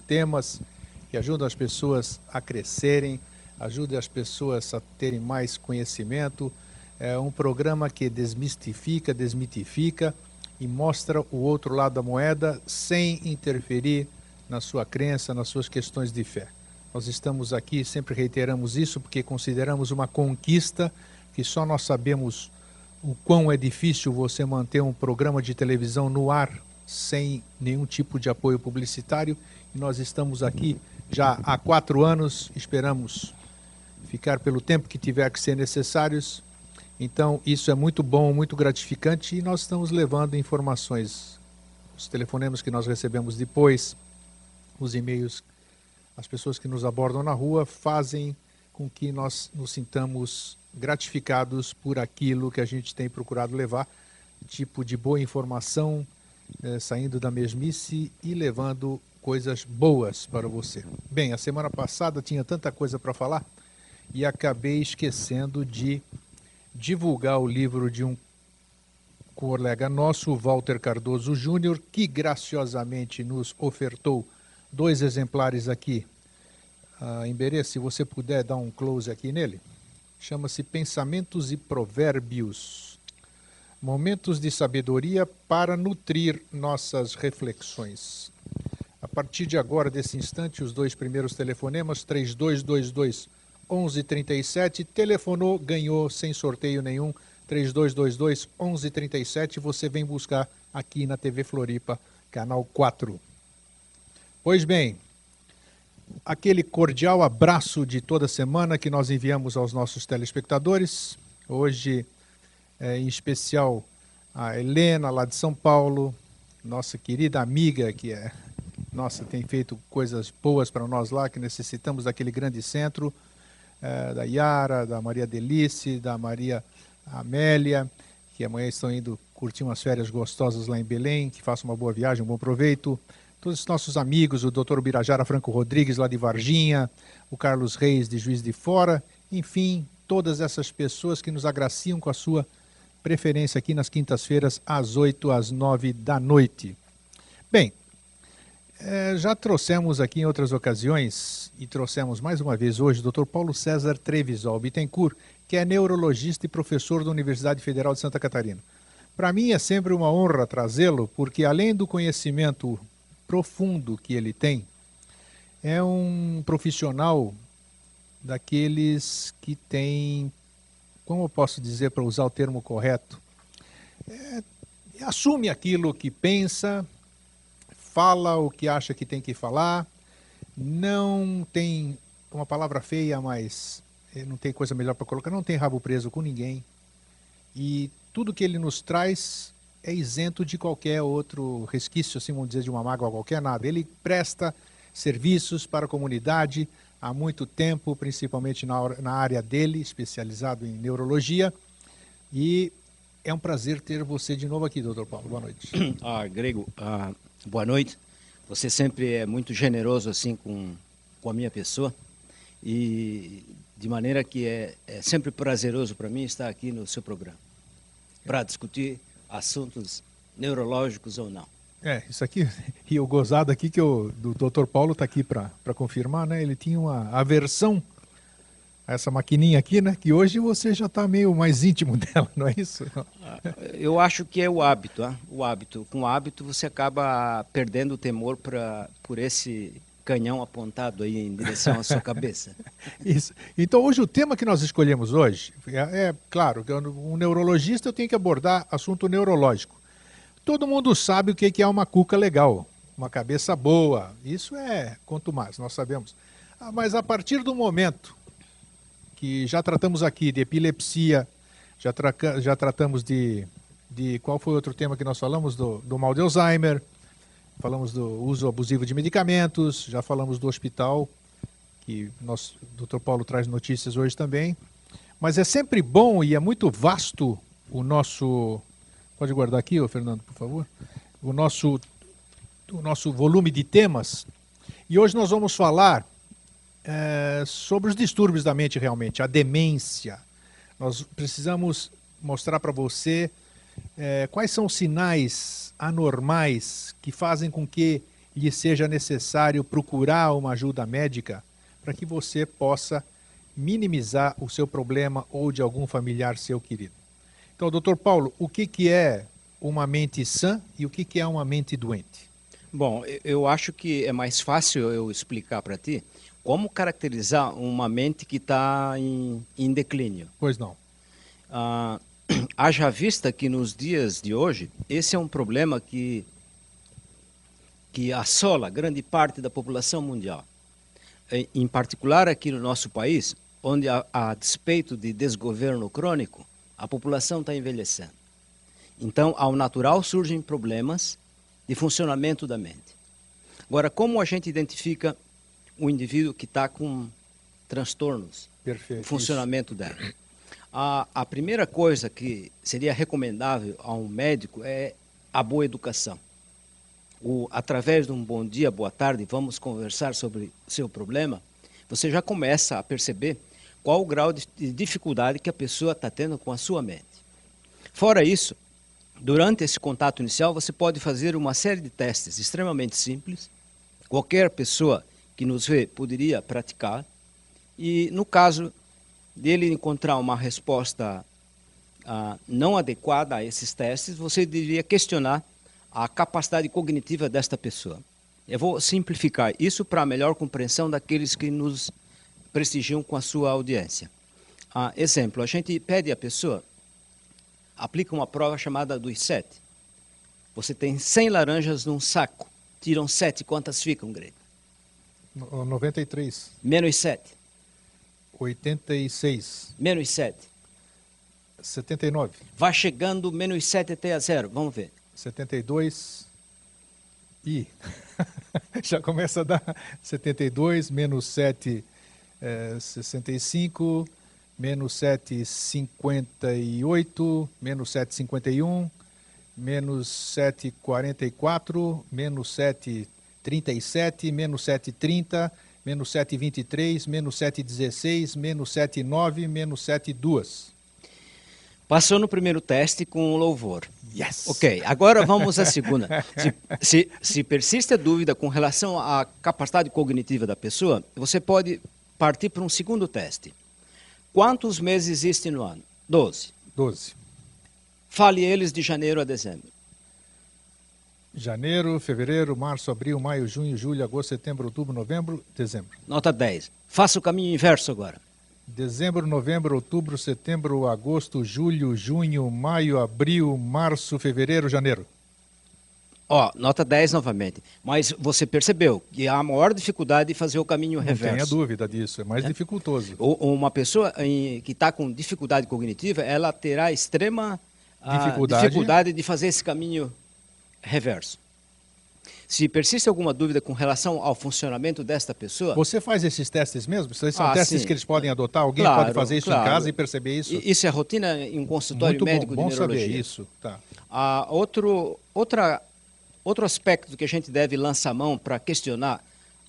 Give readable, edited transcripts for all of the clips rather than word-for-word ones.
temas que ajudam as pessoas a crescerem, ajudam as pessoas a terem mais conhecimento. É um programa que desmistifica, desmitifica e mostra o outro lado da moeda sem interferir na sua crença, nas suas questões de fé. Nós estamos aqui, sempre reiteramos isso, porque consideramos uma conquista que só nós sabemos o quão é difícil você manter um programa de televisão no ar sem nenhum tipo de apoio publicitário. E nós estamos aqui já há 4 anos, esperamos ficar pelo tempo que tiver que ser necessários. Então, isso é muito bom, muito gratificante e nós estamos levando informações, os telefonemas que nós recebemos depois, os e-mails, as pessoas que nos abordam na rua fazem com que nós nos sintamos gratificados por aquilo que a gente tem procurado levar, tipo de boa informação, saindo da mesmice e levando coisas boas para você. Bem, a semana passada tinha tanta coisa para falar e acabei esquecendo de divulgar o livro de um colega nosso, Walter Cardoso Júnior, que graciosamente nos ofertou 2 exemplares aqui. Emberê, se você puder dar um close aqui nele, chama-se Pensamentos e Provérbios, momentos de sabedoria para nutrir nossas reflexões. A partir de agora, desse instante, os 2 primeiros telefonemas, 3222-1137, telefonou, ganhou sem sorteio nenhum, 3222-1137, você vem buscar aqui na TV Floripa, canal 4. Pois bem, aquele cordial abraço de toda semana que nós enviamos aos nossos telespectadores. Hoje, em especial, a Helena, lá de São Paulo, nossa querida amiga, que tem feito coisas boas para nós lá, que necessitamos daquele grande centro, da Yara, da Maria Delice, da Maria Amélia, que amanhã estão indo curtir umas férias gostosas lá em Belém, que façam uma boa viagem, um bom proveito. Todos os nossos amigos, o Dr. Birajara Franco Rodrigues, lá de Varginha, o Carlos Reis, de Juiz de Fora, enfim, todas essas pessoas que nos agraciam com a sua preferência aqui nas quintas-feiras, às 8 às 9 da noite. Bem, já trouxemos aqui em outras ocasiões, e trouxemos mais uma vez hoje, o Dr. Paulo César Trevisol Bittencourt, que é neurologista e professor da Universidade Federal de Santa Catarina. Para mim é sempre uma honra trazê-lo, porque além do conhecimento profundo que ele tem, é um profissional daqueles que tem, como eu posso dizer para usar o termo correto, assume aquilo que pensa, fala o que acha que tem que falar, não tem uma palavra feia, mas não tem coisa melhor para colocar, não tem rabo preso com ninguém, e tudo que ele nos traz é isento de qualquer outro resquício, assim vamos dizer, de uma mágoa qualquer, nada. Ele presta serviços para a comunidade há muito tempo, principalmente na área dele, especializado em neurologia, e é um prazer ter você de novo aqui, doutor Paulo. Boa noite. Grego, boa noite. Você sempre é muito generoso assim com a minha pessoa, e de maneira que é sempre prazeroso para mim estar aqui no seu programa, para discutir assuntos neurológicos ou não. Isso aqui, e o gozado aqui que do Dr. Paulo está aqui para confirmar, né? Ele tinha uma aversão a essa maquininha aqui, né? Que hoje você já está meio mais íntimo dela, não é isso? Eu acho que é o hábito, o hábito. Com o hábito você acaba perdendo o temor por esse canhão apontado aí em direção à sua cabeça. Isso. Então hoje o tema que nós escolhemos hoje, claro, que um neurologista eu tenho que abordar assunto neurológico. Todo mundo sabe o que é uma cuca legal, uma cabeça boa, isso quanto mais, nós sabemos. Mas a partir do momento que já tratamos aqui de epilepsia, já tratamos de qual foi outro tema que nós falamos? Do mal de Alzheimer, falamos do uso abusivo de medicamentos, já falamos do hospital, que o Dr. Paulo traz notícias hoje também. Mas é sempre bom e é muito vasto o nosso... Pode guardar aqui, Fernando, por favor? O nosso volume de temas. E hoje nós vamos falar sobre os distúrbios da mente realmente, a demência. Nós precisamos mostrar para você quais são os sinais anormais que fazem com que lhe seja necessário procurar uma ajuda médica para que você possa minimizar o seu problema ou de algum familiar seu querido. Então, doutor Paulo, o que é uma mente sã e o que é uma mente doente? Bom, eu acho que é mais fácil eu explicar para ti como caracterizar uma mente que está em declínio. Pois não. Haja vista que nos dias de hoje, esse é um problema que assola grande parte da população mundial. Em particular aqui no nosso país, onde a despeito de desgoverno crônico, a população está envelhecendo. Então, ao natural surgem problemas de funcionamento da mente. Agora, como a gente identifica o indivíduo que está com transtornos no funcionamento dela? A primeira coisa que seria recomendável a um médico é a boa educação. Através de um bom dia, boa tarde, vamos conversar sobre seu problema, você já começa a perceber qual o grau de dificuldade que a pessoa está tendo com a sua mente. Fora isso, durante esse contato inicial, você pode fazer uma série de testes extremamente simples. Qualquer pessoa que nos vê poderia praticar. E no caso dele encontrar uma resposta não adequada a esses testes, você deveria questionar a capacidade cognitiva desta pessoa. Eu vou simplificar isso para a melhor compreensão daqueles que nos prestigiam com a sua audiência. Exemplo, a gente pede à pessoa, aplica uma prova chamada dos 7. Você tem 100 laranjas num saco, tiram 7, quantas ficam, Grego? 93. Menos 7. 86. Menos 7. 79. Vai chegando menos 7 até a 0, vamos ver. 72 e já começa a dar 72, menos 7, 65, menos 7, 58, menos 7, 51, menos 7, 44, menos 7, 37, menos 7, 30, menos 7, 23, menos 7, 16, menos 7, 9, menos 7, 2. Passou no primeiro teste com louvor. Yes! Ok, agora vamos à segunda. Se persiste a dúvida com relação à capacidade cognitiva da pessoa, você pode partir para um segundo teste. Quantos meses existem no ano? 12. 12. Fale eles de janeiro a dezembro. Janeiro, fevereiro, março, abril, maio, junho, julho, agosto, setembro, outubro, novembro, dezembro. Nota 10. Faça o caminho inverso agora. Dezembro, novembro, outubro, setembro, agosto, julho, junho, maio, abril, março, fevereiro, janeiro. Nota 10 novamente. Mas você percebeu que há a maior dificuldade de fazer o caminho reverso. Não tenha dúvida disso, é mais dificultoso. Uma pessoa que está com dificuldade cognitiva, ela terá extrema dificuldade de fazer esse caminho reverso. Se persiste alguma dúvida com relação ao funcionamento desta pessoa... Você faz esses testes mesmo? Esses são testes sim. que eles podem adotar? Alguém pode fazer isso em casa e perceber isso? Isso é rotina em um consultório médico de neurologia. Muito bom saber isso. Tá. Outro aspecto que a gente deve lançar mão para questionar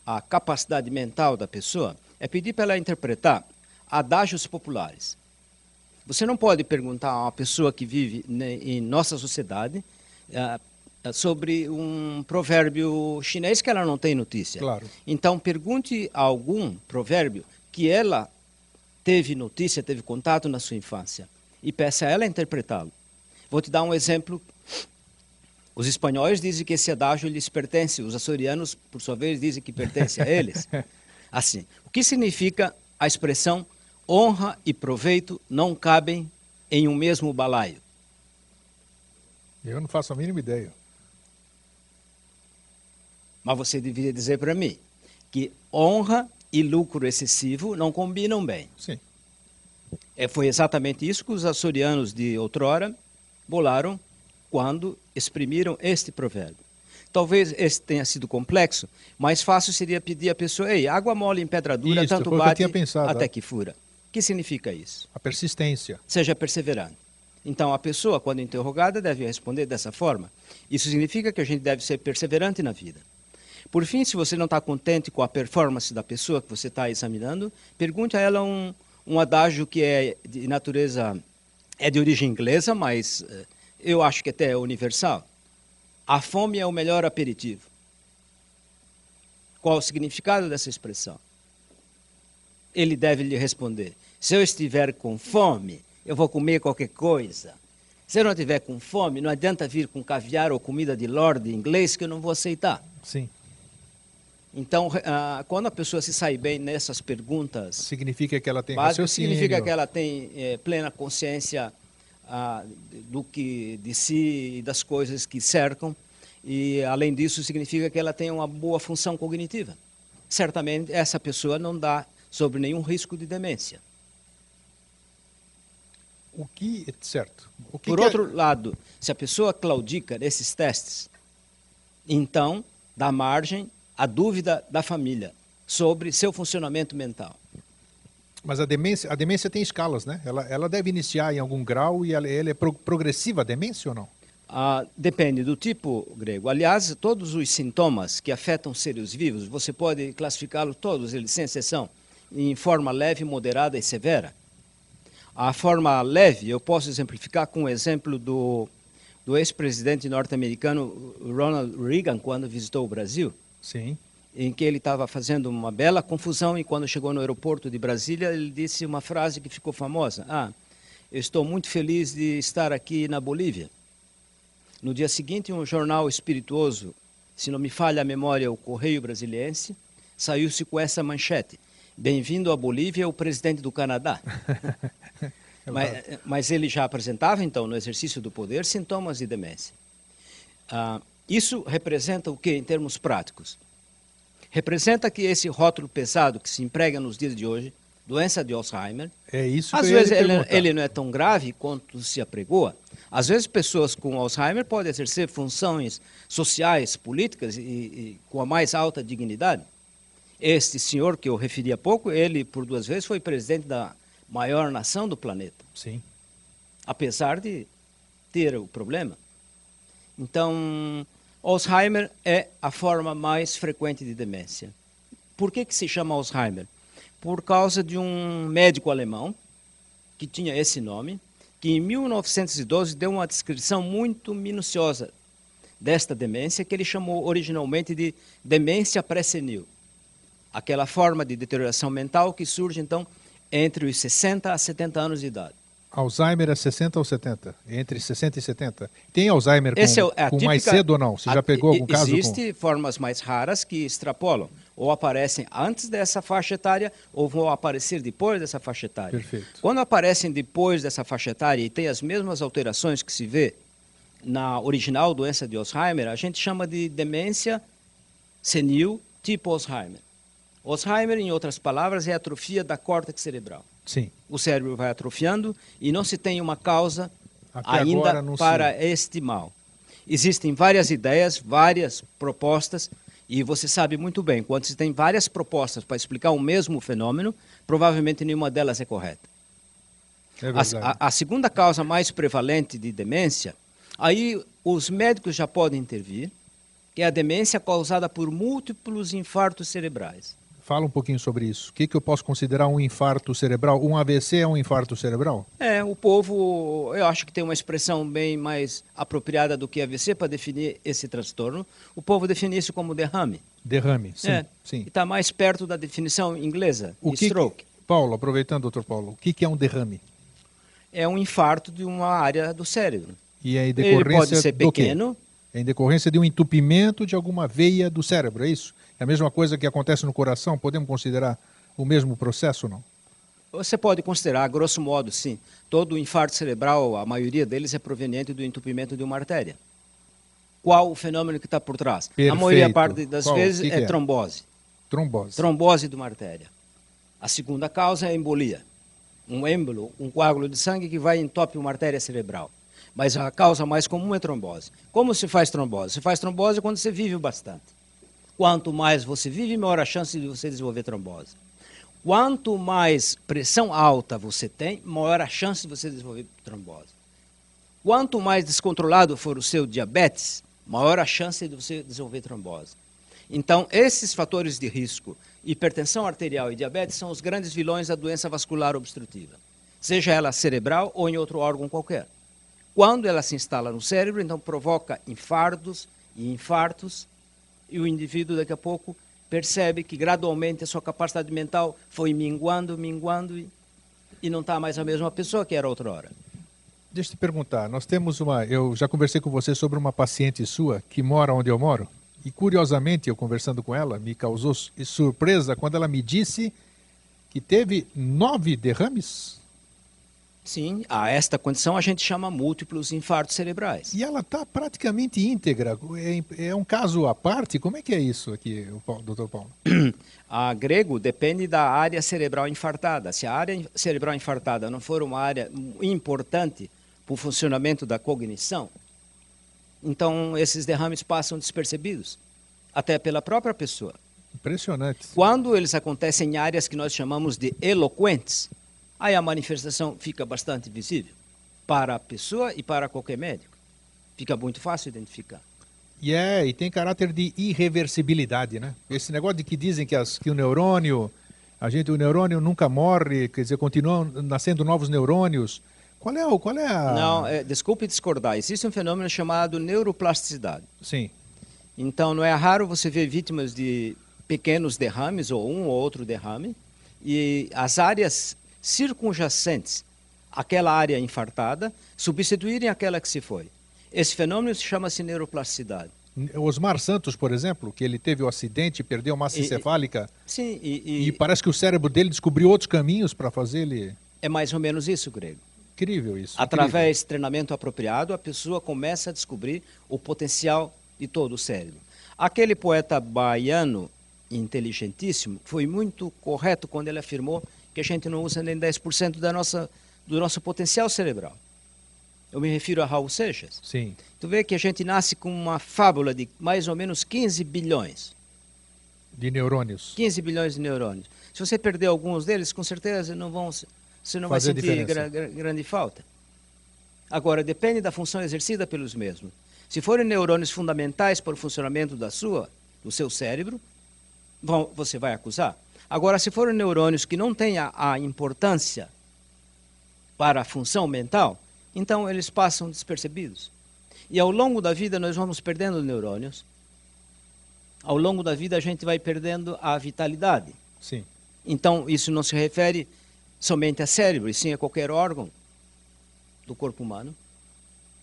a capacidade mental da pessoa é pedir para ela interpretar adágios populares. Você não pode perguntar a uma pessoa que vive em nossa sociedade sobre um provérbio chinês que ela não tem notícia. Claro. Então, pergunte a algum provérbio que ela teve notícia, teve contato na sua infância e peça a ela interpretá-lo. Vou te dar um exemplo. Os espanhóis dizem que esse adágio lhes pertence, os açorianos, por sua vez, dizem que pertence a eles. Assim, o que significa a expressão honra e proveito não cabem em um mesmo balaio? Eu não faço a mínima ideia. Mas você deveria dizer para mim que honra e lucro excessivo não combinam bem. Sim. Foi exatamente isso que os açorianos de outrora bolaram quando exprimiram este provérbio. Talvez esse tenha sido complexo, mais fácil seria pedir à pessoa, ei, água mole em pedra dura, isso, tanto bate pensado, até que fura. O que significa isso? A persistência. Seja perseverante. Então, a pessoa, quando interrogada, deve responder dessa forma. Isso significa que a gente deve ser perseverante na vida. Por fim, se você não está contente com a performance da pessoa que você está examinando, pergunte a ela um adágio que é de natureza, é de origem inglesa, mas eu acho que até é universal. A fome é o melhor aperitivo. Qual o significado dessa expressão? Ele deve lhe responder: se eu estiver com fome, eu vou comer qualquer coisa. Se eu não estiver com fome, não adianta vir com caviar ou comida de lord inglês que eu não vou aceitar. Sim. Então, quando a pessoa se sai bem nessas perguntas, significa que ela tem básicas, raciocínio. significa que ela tem plena consciência de si e das coisas que cercam, e além disso significa que ela tem uma boa função cognitiva. Certamente essa pessoa não dá sobre nenhum risco de demência. Certo. Por outro lado, se a pessoa claudica nesses testes, então dá margem à dúvida da família sobre seu funcionamento mental. Mas a demência tem escalas, né? Ela deve iniciar em algum grau e ela é progressiva, a demência ou não? Depende do tipo, Grego. Aliás, todos os sintomas que afetam seres vivos, você pode classificá-los todos, eles sem exceção, em forma leve, moderada e severa. A forma leve, eu posso exemplificar com o exemplo do ex-presidente norte-americano Ronald Reagan, quando visitou o Brasil. Sim. Em que ele estava fazendo uma bela confusão e quando chegou no aeroporto de Brasília, ele disse uma frase que ficou famosa: eu estou muito feliz de estar aqui na Bolívia. No dia seguinte, um jornal espirituoso, se não me falha a memória, o Correio Brasiliense, saiu-se com essa manchete: bem-vindo à Bolívia, o presidente do Canadá. Mas ele já apresentava, então, no exercício do poder, sintomas de demência. Isso representa o que em termos práticos? Representa que esse rótulo pesado que se emprega nos dias de hoje, doença de Alzheimer, é isso às vezes ele não é tão grave quanto se apregoa. Às vezes pessoas com Alzheimer podem exercer funções sociais, políticas e com a mais alta dignidade. Este senhor que eu referi há pouco, ele por 2 vezes foi presidente da maior nação do planeta. Sim. Apesar de ter o problema. Então, Alzheimer é a forma mais frequente de demência. Por que se chama Alzheimer? Por causa de um médico alemão que tinha esse nome, que em 1912 deu uma descrição muito minuciosa desta demência, que ele chamou originalmente de demência pré-senil. Aquela forma de deterioração mental que surge, então, entre os 60 a 70 anos de idade. Alzheimer é 60 ou 70? Entre 60 e 70. Tem Alzheimer com mais cedo ou não? Você já pegou algum caso? Existem formas mais raras que extrapolam. Ou aparecem antes dessa faixa etária, ou vão aparecer depois dessa faixa etária. Perfeito. Quando aparecem depois dessa faixa etária e tem as mesmas alterações que se vê na original doença de Alzheimer, a gente chama de demência senil tipo Alzheimer. Alzheimer, em outras palavras, é a atrofia da córtex cerebral. Sim. O cérebro vai atrofiando e não se tem uma causa ainda para este mal. Existem várias ideias, várias propostas, e você sabe muito bem, quando se tem várias propostas para explicar o mesmo fenômeno, provavelmente nenhuma delas é correta. É verdade. A segunda causa mais prevalente de demência, aí os médicos já podem intervir, que é a demência causada por múltiplos infartos cerebrais. Fala um pouquinho sobre isso. O que eu posso considerar um infarto cerebral? Um AVC é um infarto cerebral? O povo, eu acho que tem uma expressão bem mais apropriada do que AVC para definir esse transtorno. O povo define isso como derrame. Derrame, sim. Sim. E está mais perto da definição inglesa, stroke. Paulo, aproveitando, doutor Paulo, o que é um derrame? É um infarto de uma área do cérebro. E é em decorrência Ele pode ser pequeno. É em decorrência de um entupimento de alguma veia do cérebro, é isso? É a mesma coisa que acontece no coração? Podemos considerar o mesmo processo ou não? Você pode considerar, grosso modo, sim. Todo infarto cerebral, a maioria deles é proveniente do entupimento de uma artéria. Qual o fenômeno que está por trás? Perfeito. A maioria parte das vezes é trombose. Trombose. Trombose de uma artéria. A segunda causa é embolia. Um êmbolo, um coágulo de sangue que vai e entope uma artéria cerebral. Mas a causa mais comum é trombose. Como se faz trombose? Se faz trombose quando você vive bastante. Quanto mais você vive, maior a chance de você desenvolver trombose. Quanto mais pressão alta você tem, maior a chance de você desenvolver trombose. Quanto mais descontrolado for o seu diabetes, maior a chance de você desenvolver trombose. Então, esses fatores de risco, hipertensão arterial e diabetes, são os grandes vilões da doença vascular obstrutiva, seja ela cerebral ou em outro órgão qualquer. Quando ela se instala no cérebro, então provoca infartos e infartos, e o indivíduo daqui a pouco percebe que gradualmente a sua capacidade mental foi minguando e não está mais a mesma pessoa que era outra hora. Deixa eu te perguntar, eu já conversei com você sobre uma paciente sua que mora onde eu moro, e curiosamente, eu conversando com ela, me causou surpresa quando ela me disse que teve 9 derrames. Sim, a esta condição a gente chama múltiplos infartos cerebrais. E ela está praticamente íntegra. É um caso à parte? Como é que é isso aqui, doutor Paulo? A grego depende da área cerebral infartada. Se a área cerebral infartada não for uma área importante para o funcionamento da cognição, então esses derrames passam despercebidos, até pela própria pessoa. Impressionante. Quando eles acontecem em áreas que nós chamamos de eloquentes, aí a manifestação fica bastante visível para a pessoa e para qualquer médico. Fica muito fácil identificar. E tem caráter de irreversibilidade, né? Esse negócio de que dizem que o neurônio neurônio nunca morre, quer dizer, continuam nascendo novos neurônios. Qual é a... Não, desculpe discordar. Existe um fenômeno chamado neuroplasticidade. Sim. Então, não é raro você ver vítimas de pequenos derrames, ou um ou outro derrame, e as áreas circunjacentes àquela área infartada substituírem aquela que se foi. Esse fenômeno chama-se neuroplasticidade. Osmar Santos, por exemplo, que ele teve o acidente, perdeu massa encefálica. Sim, e parece que o cérebro dele descobriu outros caminhos para fazer ele... É mais ou menos isso, Grego. Incrível isso. Através de treinamento apropriado, a pessoa começa a descobrir o potencial de todo o cérebro. Aquele poeta baiano, inteligentíssimo, foi muito correto quando ele afirmou que a gente não usa nem 10% do nosso potencial cerebral. Eu me refiro a Raul Seixas. Sim. Tu vê que a gente nasce com uma fábula de mais ou menos 15 bilhões. De neurônios. 15 bilhões de neurônios. Se você perder alguns deles, com certeza você não vai sentir grande falta. Agora, depende da função exercida pelos mesmos. Se forem neurônios fundamentais para o funcionamento do seu cérebro, você vai acusar. Agora, se forem neurônios que não têm a importância para a função mental, então eles passam despercebidos. E ao longo da vida nós vamos perdendo neurônios. Ao longo da vida a gente vai perdendo a vitalidade. Sim. Então isso não se refere somente a cérebro, e sim a qualquer órgão do corpo humano.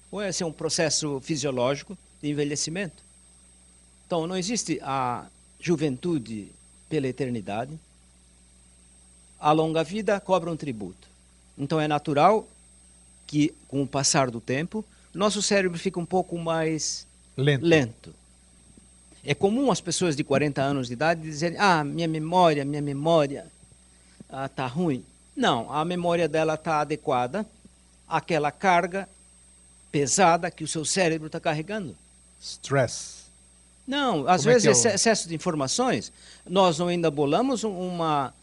Ou esse é um processo fisiológico de envelhecimento. Então não existe a juventude pela eternidade. A longa vida cobra um tributo. Então é natural que, com o passar do tempo, nosso cérebro fica um pouco mais lento. É comum as pessoas de 40 anos de idade dizerem: minha memória está ruim. Não, a memória dela está adequada àquela carga pesada que o seu cérebro está carregando. Stress. Não, às vezes excesso de informações. Nós não ainda bolamos uma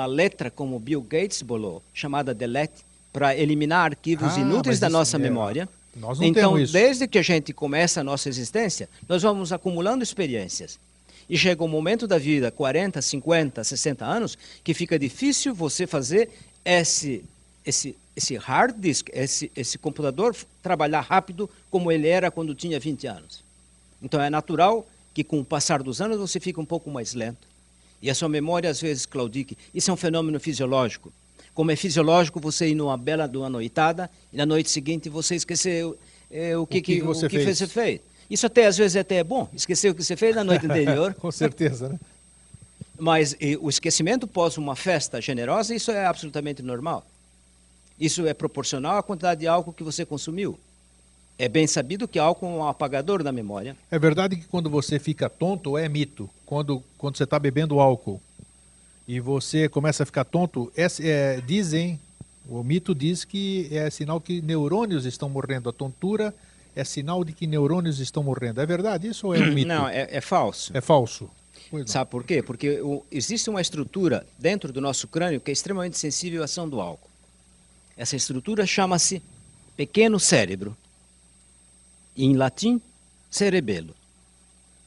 letra como Bill Gates bolou, chamada delete, para eliminar arquivos inúteis da nossa memória. Nós não então, temos isso. Desde que a gente começa a nossa existência, nós vamos acumulando experiências. E chega um momento da vida, 40, 50, 60 anos, que fica difícil você fazer esse hard disk, esse computador trabalhar rápido como ele era quando tinha 20 anos. Então é natural que com o passar dos anos você fica um pouco mais lento. E a sua memória às vezes claudique. Isso é um fenômeno fisiológico. Como é fisiológico você ir numa bela de uma noitada e na noite seguinte você esqueceu o que você fez. Isso às vezes é bom, esquecer o que você fez na noite anterior. Com certeza, né? Mas o esquecimento pós uma festa generosa, isso é absolutamente normal. Isso é proporcional à quantidade de álcool que você consumiu. É bem sabido que álcool é um apagador da memória. É verdade que quando você fica tonto, é mito. Quando você está bebendo álcool e você começa a ficar tonto, o mito diz que é sinal que neurônios estão morrendo. A tontura é sinal de que neurônios estão morrendo. É verdade isso ou é um mito? Não, é falso. É falso. Sabe por quê? Porque existe uma estrutura dentro do nosso crânio que é extremamente sensível à ação do álcool. Essa estrutura chama-se pequeno cérebro. Em latim, cerebelo.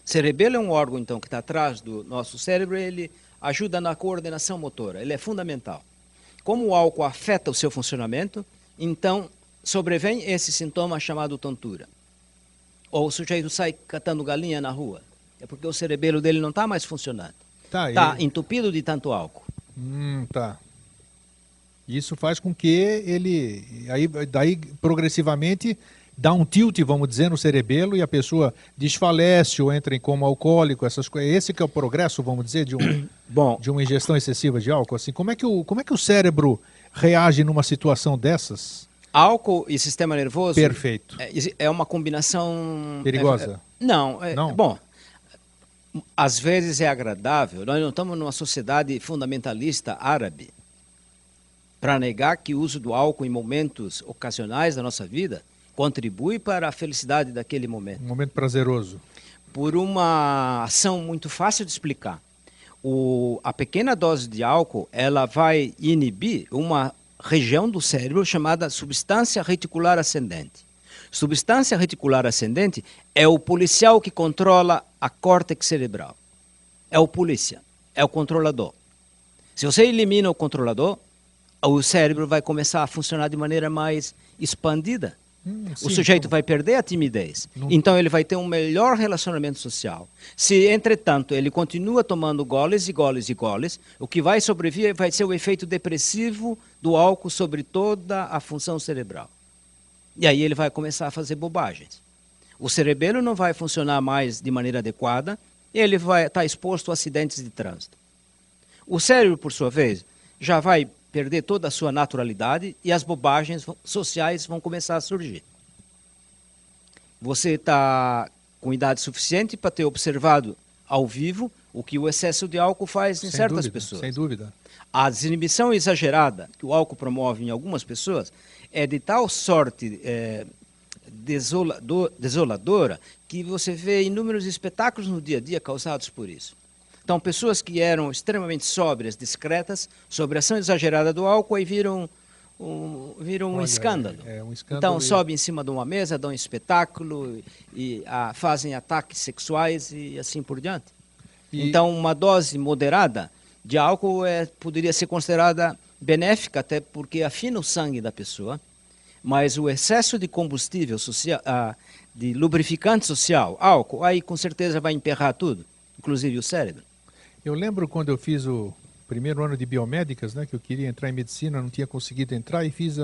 Cerebelo é um órgão, então, que está atrás do nosso cérebro, ele ajuda na coordenação motora, ele é fundamental. Como o álcool afeta o seu funcionamento, então sobrevém esse sintoma chamado tontura. Ou o sujeito sai catando galinha na rua. É porque o cerebelo dele não está mais funcionando. Tá, Está entupido de tanto álcool. Tá. Isso faz com que ele, aí, daí progressivamente, dá um tilt, vamos dizer, no cerebelo e a pessoa desfalece ou entra em coma alcoólico, essas coisas. Esse que é o progresso, vamos dizer, Bom, de uma ingestão excessiva de álcool. Assim, como é que o cérebro reage numa situação dessas? álcool e sistema nervoso... Perfeito. É uma combinação... Perigosa? Não. Não? Bom, às vezes é agradável. Nós não estamos numa sociedade fundamentalista árabe para negar que o uso do álcool em momentos ocasionais da nossa vida contribui para a felicidade daquele momento. Um momento prazeroso. Por uma ação muito fácil de explicar. A pequena dose de álcool, ela vai inibir uma região do cérebro chamada substância reticular ascendente. Substância reticular ascendente é o policial que controla a córtex cerebral. É o polícia, é o controlador. Se você elimina o controlador, o cérebro vai começar a funcionar de maneira mais expandida. O sujeito vai perder a timidez. Então ele vai ter um melhor relacionamento social. Se, entretanto, ele continua tomando goles e goles e goles, o que vai sobreviver vai ser o efeito depressivo do álcool sobre toda a função cerebral. E aí ele vai começar a fazer bobagens. O cerebelo não vai funcionar mais de maneira adequada, ele vai estar exposto a acidentes de trânsito. O cérebro, por sua vez, já vai perder toda a sua naturalidade e as bobagens sociais vão começar a surgir. Você está com idade suficiente para ter observado ao vivo o que o excesso de álcool faz em certas pessoas. Sem dúvida. A desinibição exagerada que o álcool promove em algumas pessoas é de tal sorte desoladora que você vê inúmeros espetáculos no dia a dia causados por isso. Então, pessoas que eram extremamente sóbrias, discretas, sobre a ação exagerada do álcool, aí viram um escândalo. Um escândalo. Então, sobem em cima de uma mesa, dão um espetáculo e fazem ataques sexuais e assim por diante. Então, uma dose moderada de álcool poderia ser considerada benéfica, até porque afina o sangue da pessoa, mas o excesso de combustível social, de lubrificante social, álcool, aí com certeza vai emperrar tudo, inclusive o cérebro. Eu lembro quando eu fiz o primeiro ano de biomédicas, né, que eu queria entrar em medicina, não tinha conseguido entrar e fiz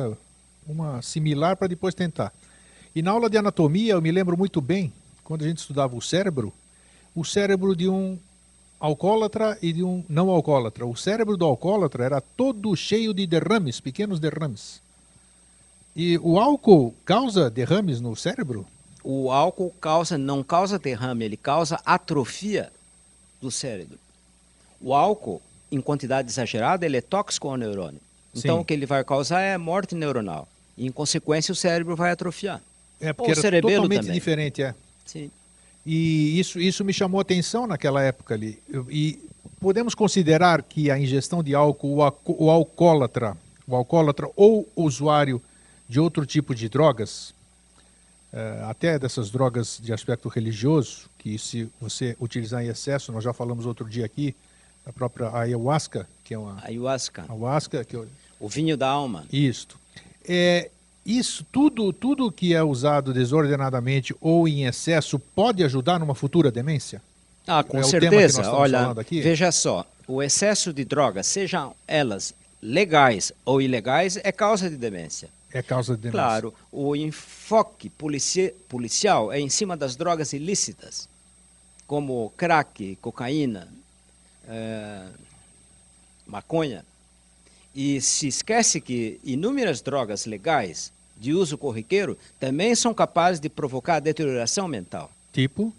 uma similar para depois tentar. E na aula de anatomia eu me lembro muito bem, quando a gente estudava o cérebro de um alcoólatra e de um não alcoólatra. O cérebro do alcoólatra era todo cheio de derrames, pequenos derrames. E o álcool causa derrames no cérebro? O álcool não causa derrame, ele causa atrofia do cérebro. O álcool, em quantidade exagerada, ele é tóxico ao neurônio. Então, o que ele vai causar é morte neuronal. E, em consequência, o cérebro vai atrofiar. Porque era totalmente também. Diferente, Sim. E isso me chamou a atenção naquela época ali. E podemos considerar que a ingestão de álcool, o alcoólatra ou o usuário de outro tipo de drogas, até dessas drogas de aspecto religioso, que se você utilizar em excesso, nós já falamos outro dia aqui, a própria ayahuasca, que é uma... Ayahuasca, que o vinho da alma. Isto. Isso, tudo que é usado desordenadamente ou em excesso pode ajudar numa futura demência? Com certeza. Olha, veja só, o excesso de drogas, sejam elas legais ou ilegais, é causa de demência. É causa de demência. Claro, o enfoque policial é em cima das drogas ilícitas, como crack, cocaína, maconha, e se esquece que inúmeras drogas legais de uso corriqueiro também são capazes de provocar deterioração mental. Tipo?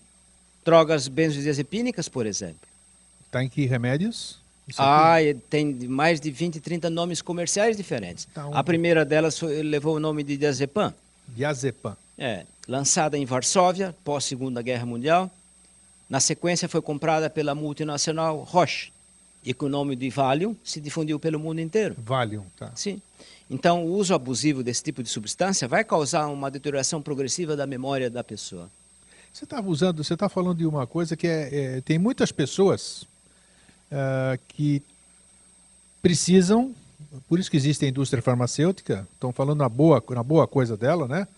Drogas benzodiazepínicas, por exemplo. Tá em que remédios? Tem mais de 20, 30 nomes comerciais diferentes. A primeira delas levou o nome de diazepam. Diazepam. Lançada em Varsóvia, pós-Segunda Guerra Mundial. Na sequência foi comprada pela multinacional Roche. E com o nome de Valium se difundiu pelo mundo inteiro. Valium, tá. Sim. Então, o uso abusivo desse tipo de substância vai causar uma deterioração progressiva da memória da pessoa. Você está falando de uma coisa que tem muitas pessoas que precisam, por isso que existe a indústria farmacêutica, estão falando na boa coisa dela, né?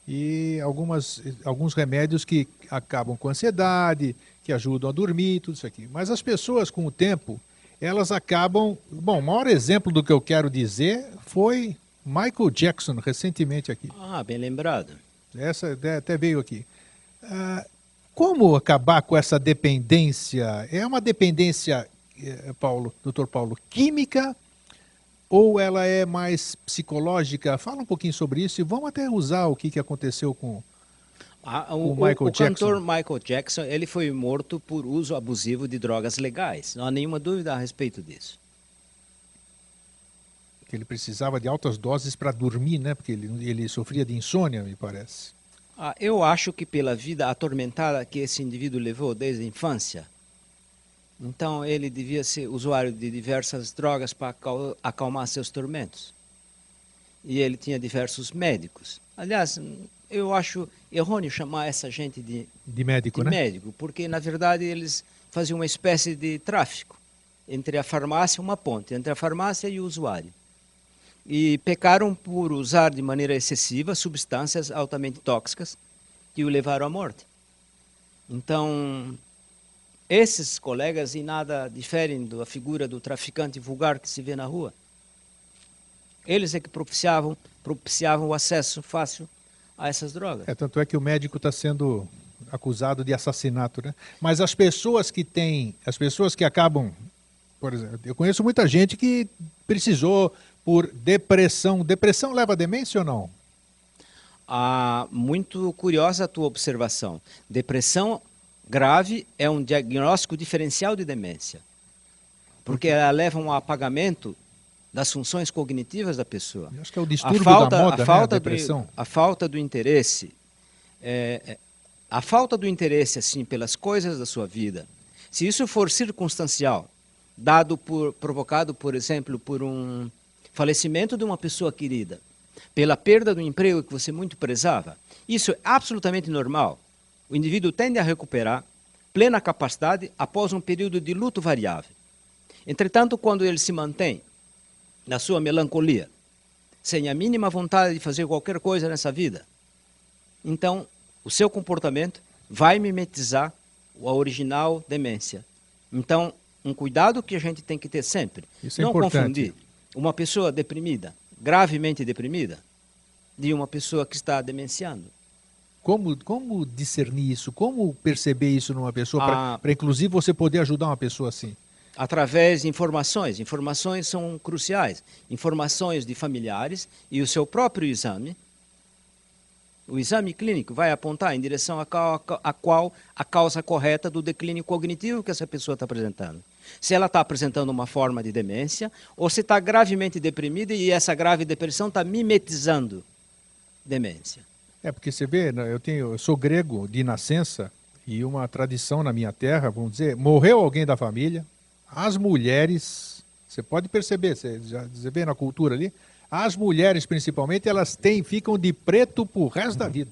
E alguns remédios que acabam com ansiedade, que ajudam a dormir, tudo isso aqui. Mas as pessoas, com o tempo, elas acabam... Bom, o maior exemplo do que eu quero dizer foi Michael Jackson, recentemente aqui. Ah, bem lembrado. Essa até veio aqui. Como acabar com essa dependência? É uma dependência, Dr. Paulo, química ou ela é mais psicológica? Fala um pouquinho sobre isso e vamos até usar o que aconteceu com o Michael Jackson. O cantor Michael Jackson, ele foi morto por uso abusivo de drogas legais. Não há nenhuma dúvida a respeito disso. Que ele precisava de altas doses para dormir, né? Porque ele sofria de insônia, me parece. Eu acho que pela vida atormentada que esse indivíduo levou desde a infância, então ele devia ser usuário de diversas drogas para acalmar seus tormentos. E ele tinha diversos médicos. Aliás, eu acho errôneo chamar essa gente de médico, né? Médico, porque na verdade eles faziam uma espécie de tráfico entre a farmácia, uma ponte entre a farmácia e o usuário. E pecaram por usar de maneira excessiva substâncias altamente tóxicas que o levaram à morte. Então, esses colegas em nada diferem da figura do traficante vulgar que se vê na rua. Eles é que propiciavam o acesso fácil a essas drogas. Tanto é que o médico está sendo acusado de assassinato, né? Mas as pessoas que acabam, por exemplo, eu conheço muita gente que precisou por depressão. Depressão leva a demência ou não? Muito curiosa a tua observação. Depressão grave é um diagnóstico diferencial de demência, porque ela leva a um apagamento das funções cognitivas da pessoa. Eu acho que é o distúrbio da moda, a depressão. A falta do interesse, a falta do interesse assim pelas coisas da sua vida. Se isso for circunstancial, provocado, por exemplo, por um falecimento de uma pessoa querida, pela perda do emprego que você muito prezava, isso é absolutamente normal. O indivíduo tende a recuperar plena capacidade após um período de luto variável. Entretanto, quando ele se mantém na sua melancolia, sem a mínima vontade de fazer qualquer coisa nessa vida, então o seu comportamento vai mimetizar a original demência. Então, um cuidado que a gente tem que ter sempre. Isso é não importante. Confundir uma pessoa deprimida, gravemente deprimida, de uma pessoa que está demenciando. Como discernir isso? Como perceber isso numa pessoa para inclusive você poder ajudar uma pessoa assim? Através de informações. Informações são cruciais. Informações de familiares e o seu próprio exame. O exame clínico vai apontar em direção a causa correta do declínio cognitivo que essa pessoa está apresentando. Se ela está apresentando uma forma de demência ou se está gravemente deprimida e essa grave depressão está mimetizando demência. Porque você vê, eu sou grego de nascença e uma tradição na minha terra, vamos dizer, morreu alguém da família, as mulheres, você pode perceber, você vê na cultura ali, as mulheres principalmente, elas ficam de preto pro resto da vida.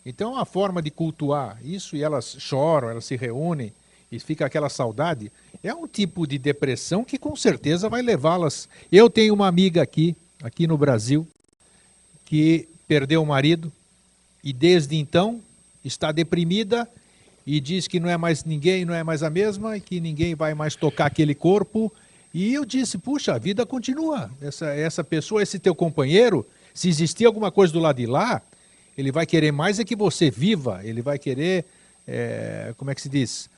Então é uma forma de cultuar isso e elas choram, elas se reúnem e fica aquela saudade. É um tipo de depressão que com certeza vai levá-las. Eu tenho uma amiga aqui no Brasil, que perdeu o marido e desde então está deprimida e diz que não é mais ninguém, não é mais a mesma, e que ninguém vai mais tocar aquele corpo. E eu disse, puxa, a vida continua. Essa pessoa, esse teu companheiro, se existir alguma coisa do lado de lá, ele vai querer mais é que você viva, ele vai querer, como é que se diz?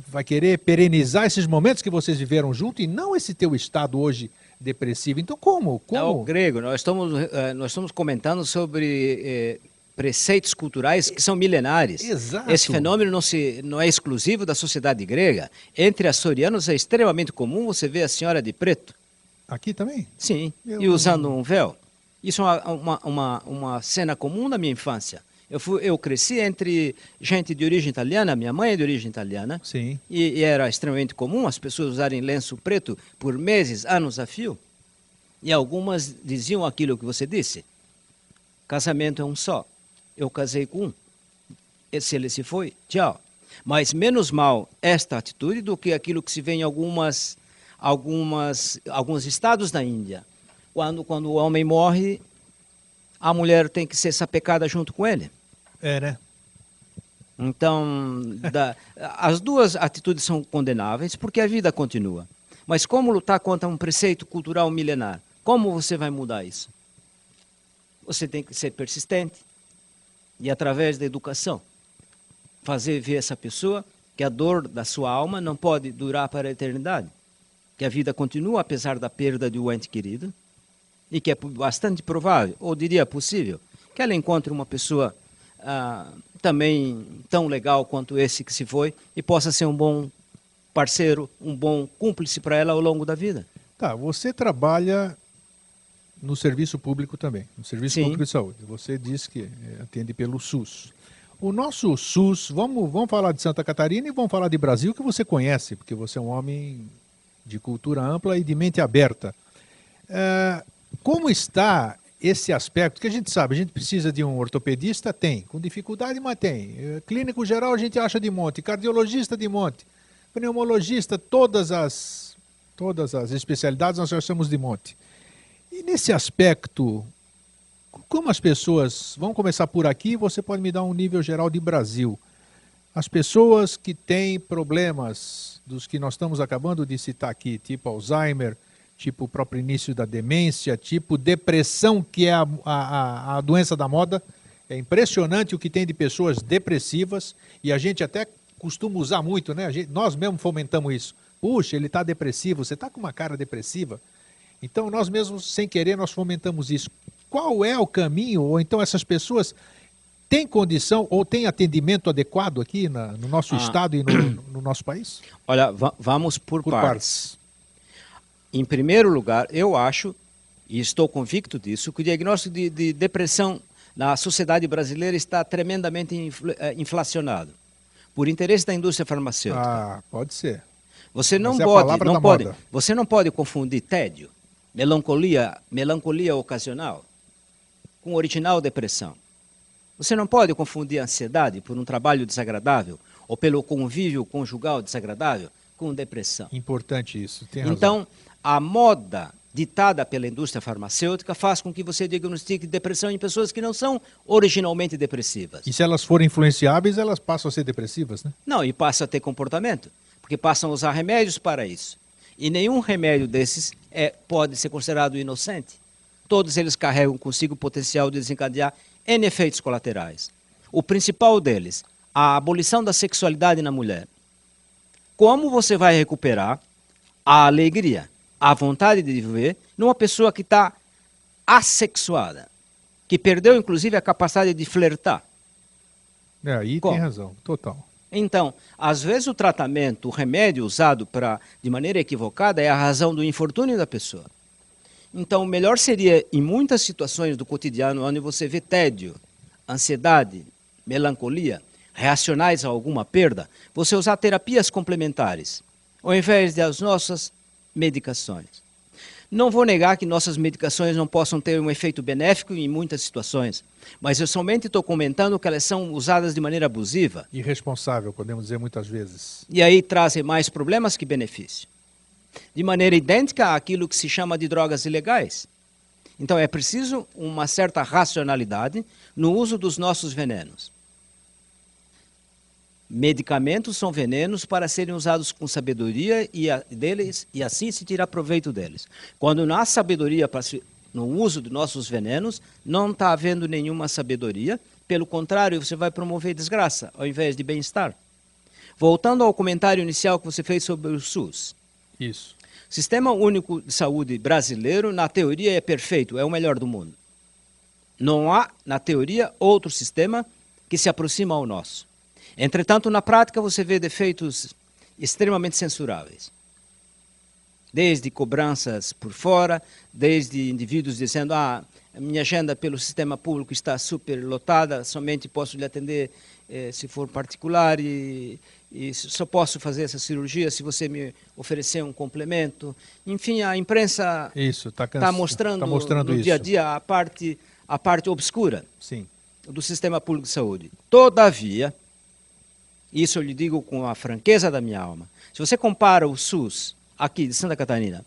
Vai querer perenizar esses momentos que vocês viveram junto e não esse teu estado hoje depressivo. Então como? Não, Grego, nós estamos comentando sobre preceitos culturais que são milenares. Exato. Esse fenômeno não é exclusivo da sociedade grega. Entre açorianos é extremamente comum você ver a senhora de preto. Aqui também? Sim, e usando um véu. Isso é uma cena comum na minha infância. Eu cresci entre gente de origem italiana, minha mãe é de origem italiana. Sim. E era extremamente comum as pessoas usarem lenço preto por meses, anos a fio. E algumas diziam aquilo que você disse. Casamento é um só. Eu casei com um. E se ele se foi, tchau. Mas menos mal esta atitude do que aquilo que se vê em alguns estados da Índia. Quando o homem morre, a mulher tem que ser sapecada junto com ele. Né? Então, as duas atitudes são condenáveis porque a vida continua. Mas como lutar contra um preceito cultural milenar? Como você vai mudar isso? Você tem que ser persistente e, através da educação, fazer ver essa pessoa que a dor da sua alma não pode durar para a eternidade, que a vida continua apesar da perda de um ente querido e que é bastante provável, ou diria possível, que ela encontre uma pessoa também tão legal quanto esse que se foi e possa ser um bom parceiro, um bom cúmplice para ela ao longo da vida. Tá, você trabalha no serviço público também, no Serviço Sim. Público de Saúde. Você disse que atende pelo SUS. O nosso SUS, vamos falar de Santa Catarina e vamos falar de Brasil, que você conhece, porque você é um homem de cultura ampla e de mente aberta. Como está esse aspecto? Que a gente sabe, a gente precisa de um ortopedista, tem, com dificuldade, mas tem. Clínico geral a gente acha de monte, cardiologista de monte, pneumologista, todas as especialidades nós achamos de monte. E nesse aspecto, como as pessoas, vamos começar por aqui, você pode me dar um nível geral de Brasil. As pessoas que têm problemas, dos que nós estamos acabando de citar aqui, tipo Alzheimer, tipo o próprio início da demência, tipo depressão, que é a doença da moda. É impressionante o que tem de pessoas depressivas, e a gente até costuma usar muito, né? Nós mesmos fomentamos isso. Puxa, ele está depressivo, você está com uma cara depressiva. Então, nós mesmos, sem querer, nós fomentamos isso. Qual é o caminho? Ou então essas pessoas têm condição ou têm atendimento adequado aqui no nosso estado e no nosso país? Olha, vamos por partes. Em primeiro lugar, eu acho, e estou convicto disso, que o diagnóstico de depressão na sociedade brasileira está tremendamente inflacionado, por interesse da indústria farmacêutica. Pode ser. Você você não pode confundir tédio, melancolia ocasional, com original depressão. Você não pode confundir ansiedade por um trabalho desagradável ou pelo convívio conjugal desagradável com depressão. Importante isso, tem razão. Então, a moda ditada pela indústria farmacêutica faz com que você diagnostique depressão em pessoas que não são originalmente depressivas. E se elas forem influenciáveis, elas passam a ser depressivas, né? Não, e passam a ter comportamento, porque passam a usar remédios para isso. E nenhum remédio desses pode ser considerado inocente. Todos eles carregam consigo o potencial de desencadear N efeitos colaterais. O principal deles, a abolição da sexualidade na mulher. Como você vai recuperar a alegria, a vontade de viver numa pessoa que está assexuada, que perdeu inclusive a capacidade de flertar? Aí tem razão, total. Então, às vezes o tratamento, o remédio usado de maneira equivocada é a razão do infortúnio da pessoa. Então, o melhor seria, em muitas situações do cotidiano, onde você vê tédio, ansiedade, melancolia, reacionais a alguma perda, você usar terapias complementares, ao invés das nossas medicações. Não vou negar que nossas medicações não possam ter um efeito benéfico em muitas situações, mas eu somente estou comentando que elas são usadas de maneira abusiva. Irresponsável, podemos dizer muitas vezes. E aí trazem mais problemas que benefício. De maneira idêntica àquilo que se chama de drogas ilegais. Então é preciso uma certa racionalidade no uso dos nossos venenos. Medicamentos são venenos para serem usados com sabedoria e assim se tirar proveito deles. Quando não há sabedoria no uso de nossos venenos, não está havendo nenhuma sabedoria. Pelo contrário, você vai promover desgraça ao invés de bem-estar. Voltando ao comentário inicial que você fez sobre o SUS. Isso. O Sistema Único de Saúde brasileiro, na teoria, é perfeito, é o melhor do mundo. Não há, na teoria, outro sistema que se aproxima ao nosso. Entretanto, na prática, você vê defeitos extremamente censuráveis. Desde cobranças por fora, desde indivíduos dizendo, a minha agenda pelo sistema público está super lotada, somente posso lhe atender se for particular e só posso fazer essa cirurgia se você me oferecer um complemento. Enfim, a imprensa está mostrando no dia a dia a parte obscura do sistema público de saúde. Todavia, isso eu lhe digo com a franqueza da minha alma, se você compara o SUS aqui de Santa Catarina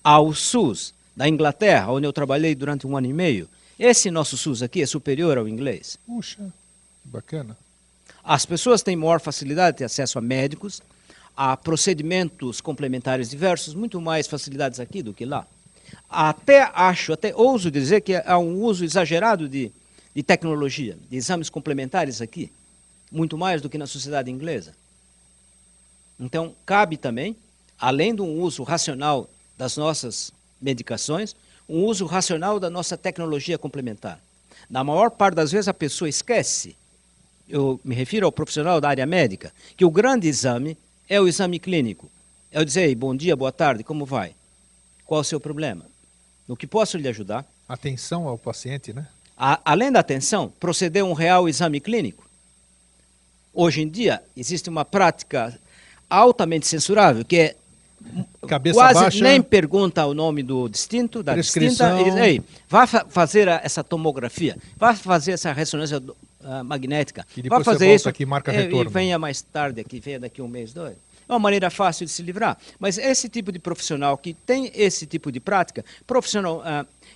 ao SUS da Inglaterra, onde eu trabalhei durante 1 ano e meio, esse nosso SUS aqui é superior ao inglês. Puxa, bacana. As pessoas têm maior facilidade de ter acesso a médicos, a procedimentos complementares diversos, muito mais facilidades aqui do que lá. Até ouso dizer que há um uso exagerado de tecnologia, de exames complementares aqui, muito mais do que na sociedade inglesa. Então, cabe também, além de um uso racional das nossas medicações, um uso racional da nossa tecnologia complementar. Na maior parte das vezes a pessoa esquece, eu me refiro ao profissional da área médica, que o grande exame é o exame clínico. É o dizer, bom dia, boa tarde, como vai? Qual o seu problema? No que posso lhe ajudar? Atenção ao paciente, né? Além da atenção, proceder um real exame clínico. Hoje em dia, existe uma prática altamente censurável, que é Cabeça quase baixa, nem pergunta o nome do distinto, da distinta, e diz, ei, vá fazer essa tomografia, vá fazer essa ressonância magnética, e depois vá fazer você volta isso aqui e marca e retorno. venha mais tarde aqui, venha daqui um mês, dois. É uma maneira fácil de se livrar. Mas esse tipo de profissional que tem esse tipo de prática,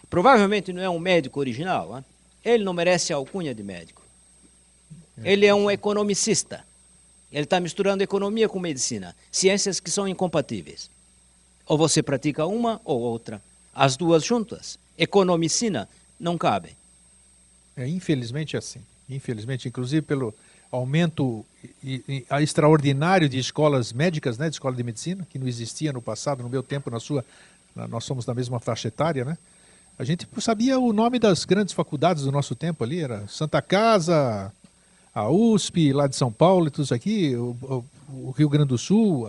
provavelmente não é um médico original, ele não merece a alcunha de médico. Ele é um economicista. Ele está misturando economia com medicina, ciências que são incompatíveis. Ou você pratica uma ou outra. As duas juntas, economicina, não cabem. Infelizmente é assim. Infelizmente, inclusive pelo aumento extraordinário de escolas médicas, né, de escola de medicina, que não existia no passado, no meu tempo, na sua, nós somos da mesma faixa etária, né? A gente sabia o nome das grandes faculdades do nosso tempo ali, era Santa Casa, a USP, lá de São Paulo e tudo isso aqui, o Rio Grande do Sul,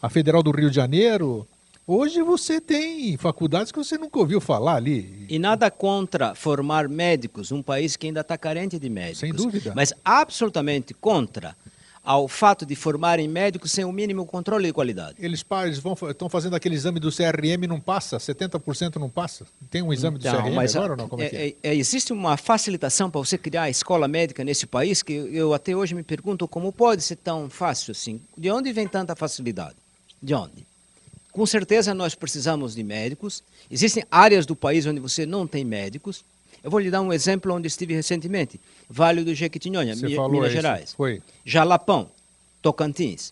a Federal do Rio de Janeiro. Hoje você tem faculdades que você nunca ouviu falar ali. E nada contra formar médicos, um país que ainda está carente de médicos. Sem dúvida. Mas absolutamente contra ao fato de formarem médicos sem o mínimo controle de qualidade. Eles estão fazendo aquele exame do CRM e não passa, 70% não passa. Tem um exame do CRM agora ou não? Como é que é? Existe uma facilitação para você criar a escola médica nesse país que eu até hoje me pergunto como pode ser tão fácil assim. De onde vem tanta facilidade? De onde? Com certeza nós precisamos de médicos. Existem áreas do país onde você não tem médicos. Eu vou lhe dar um exemplo onde estive recentemente. Vale do Jequitinhonha, Minas Gerais. Foi. Jalapão, Tocantins.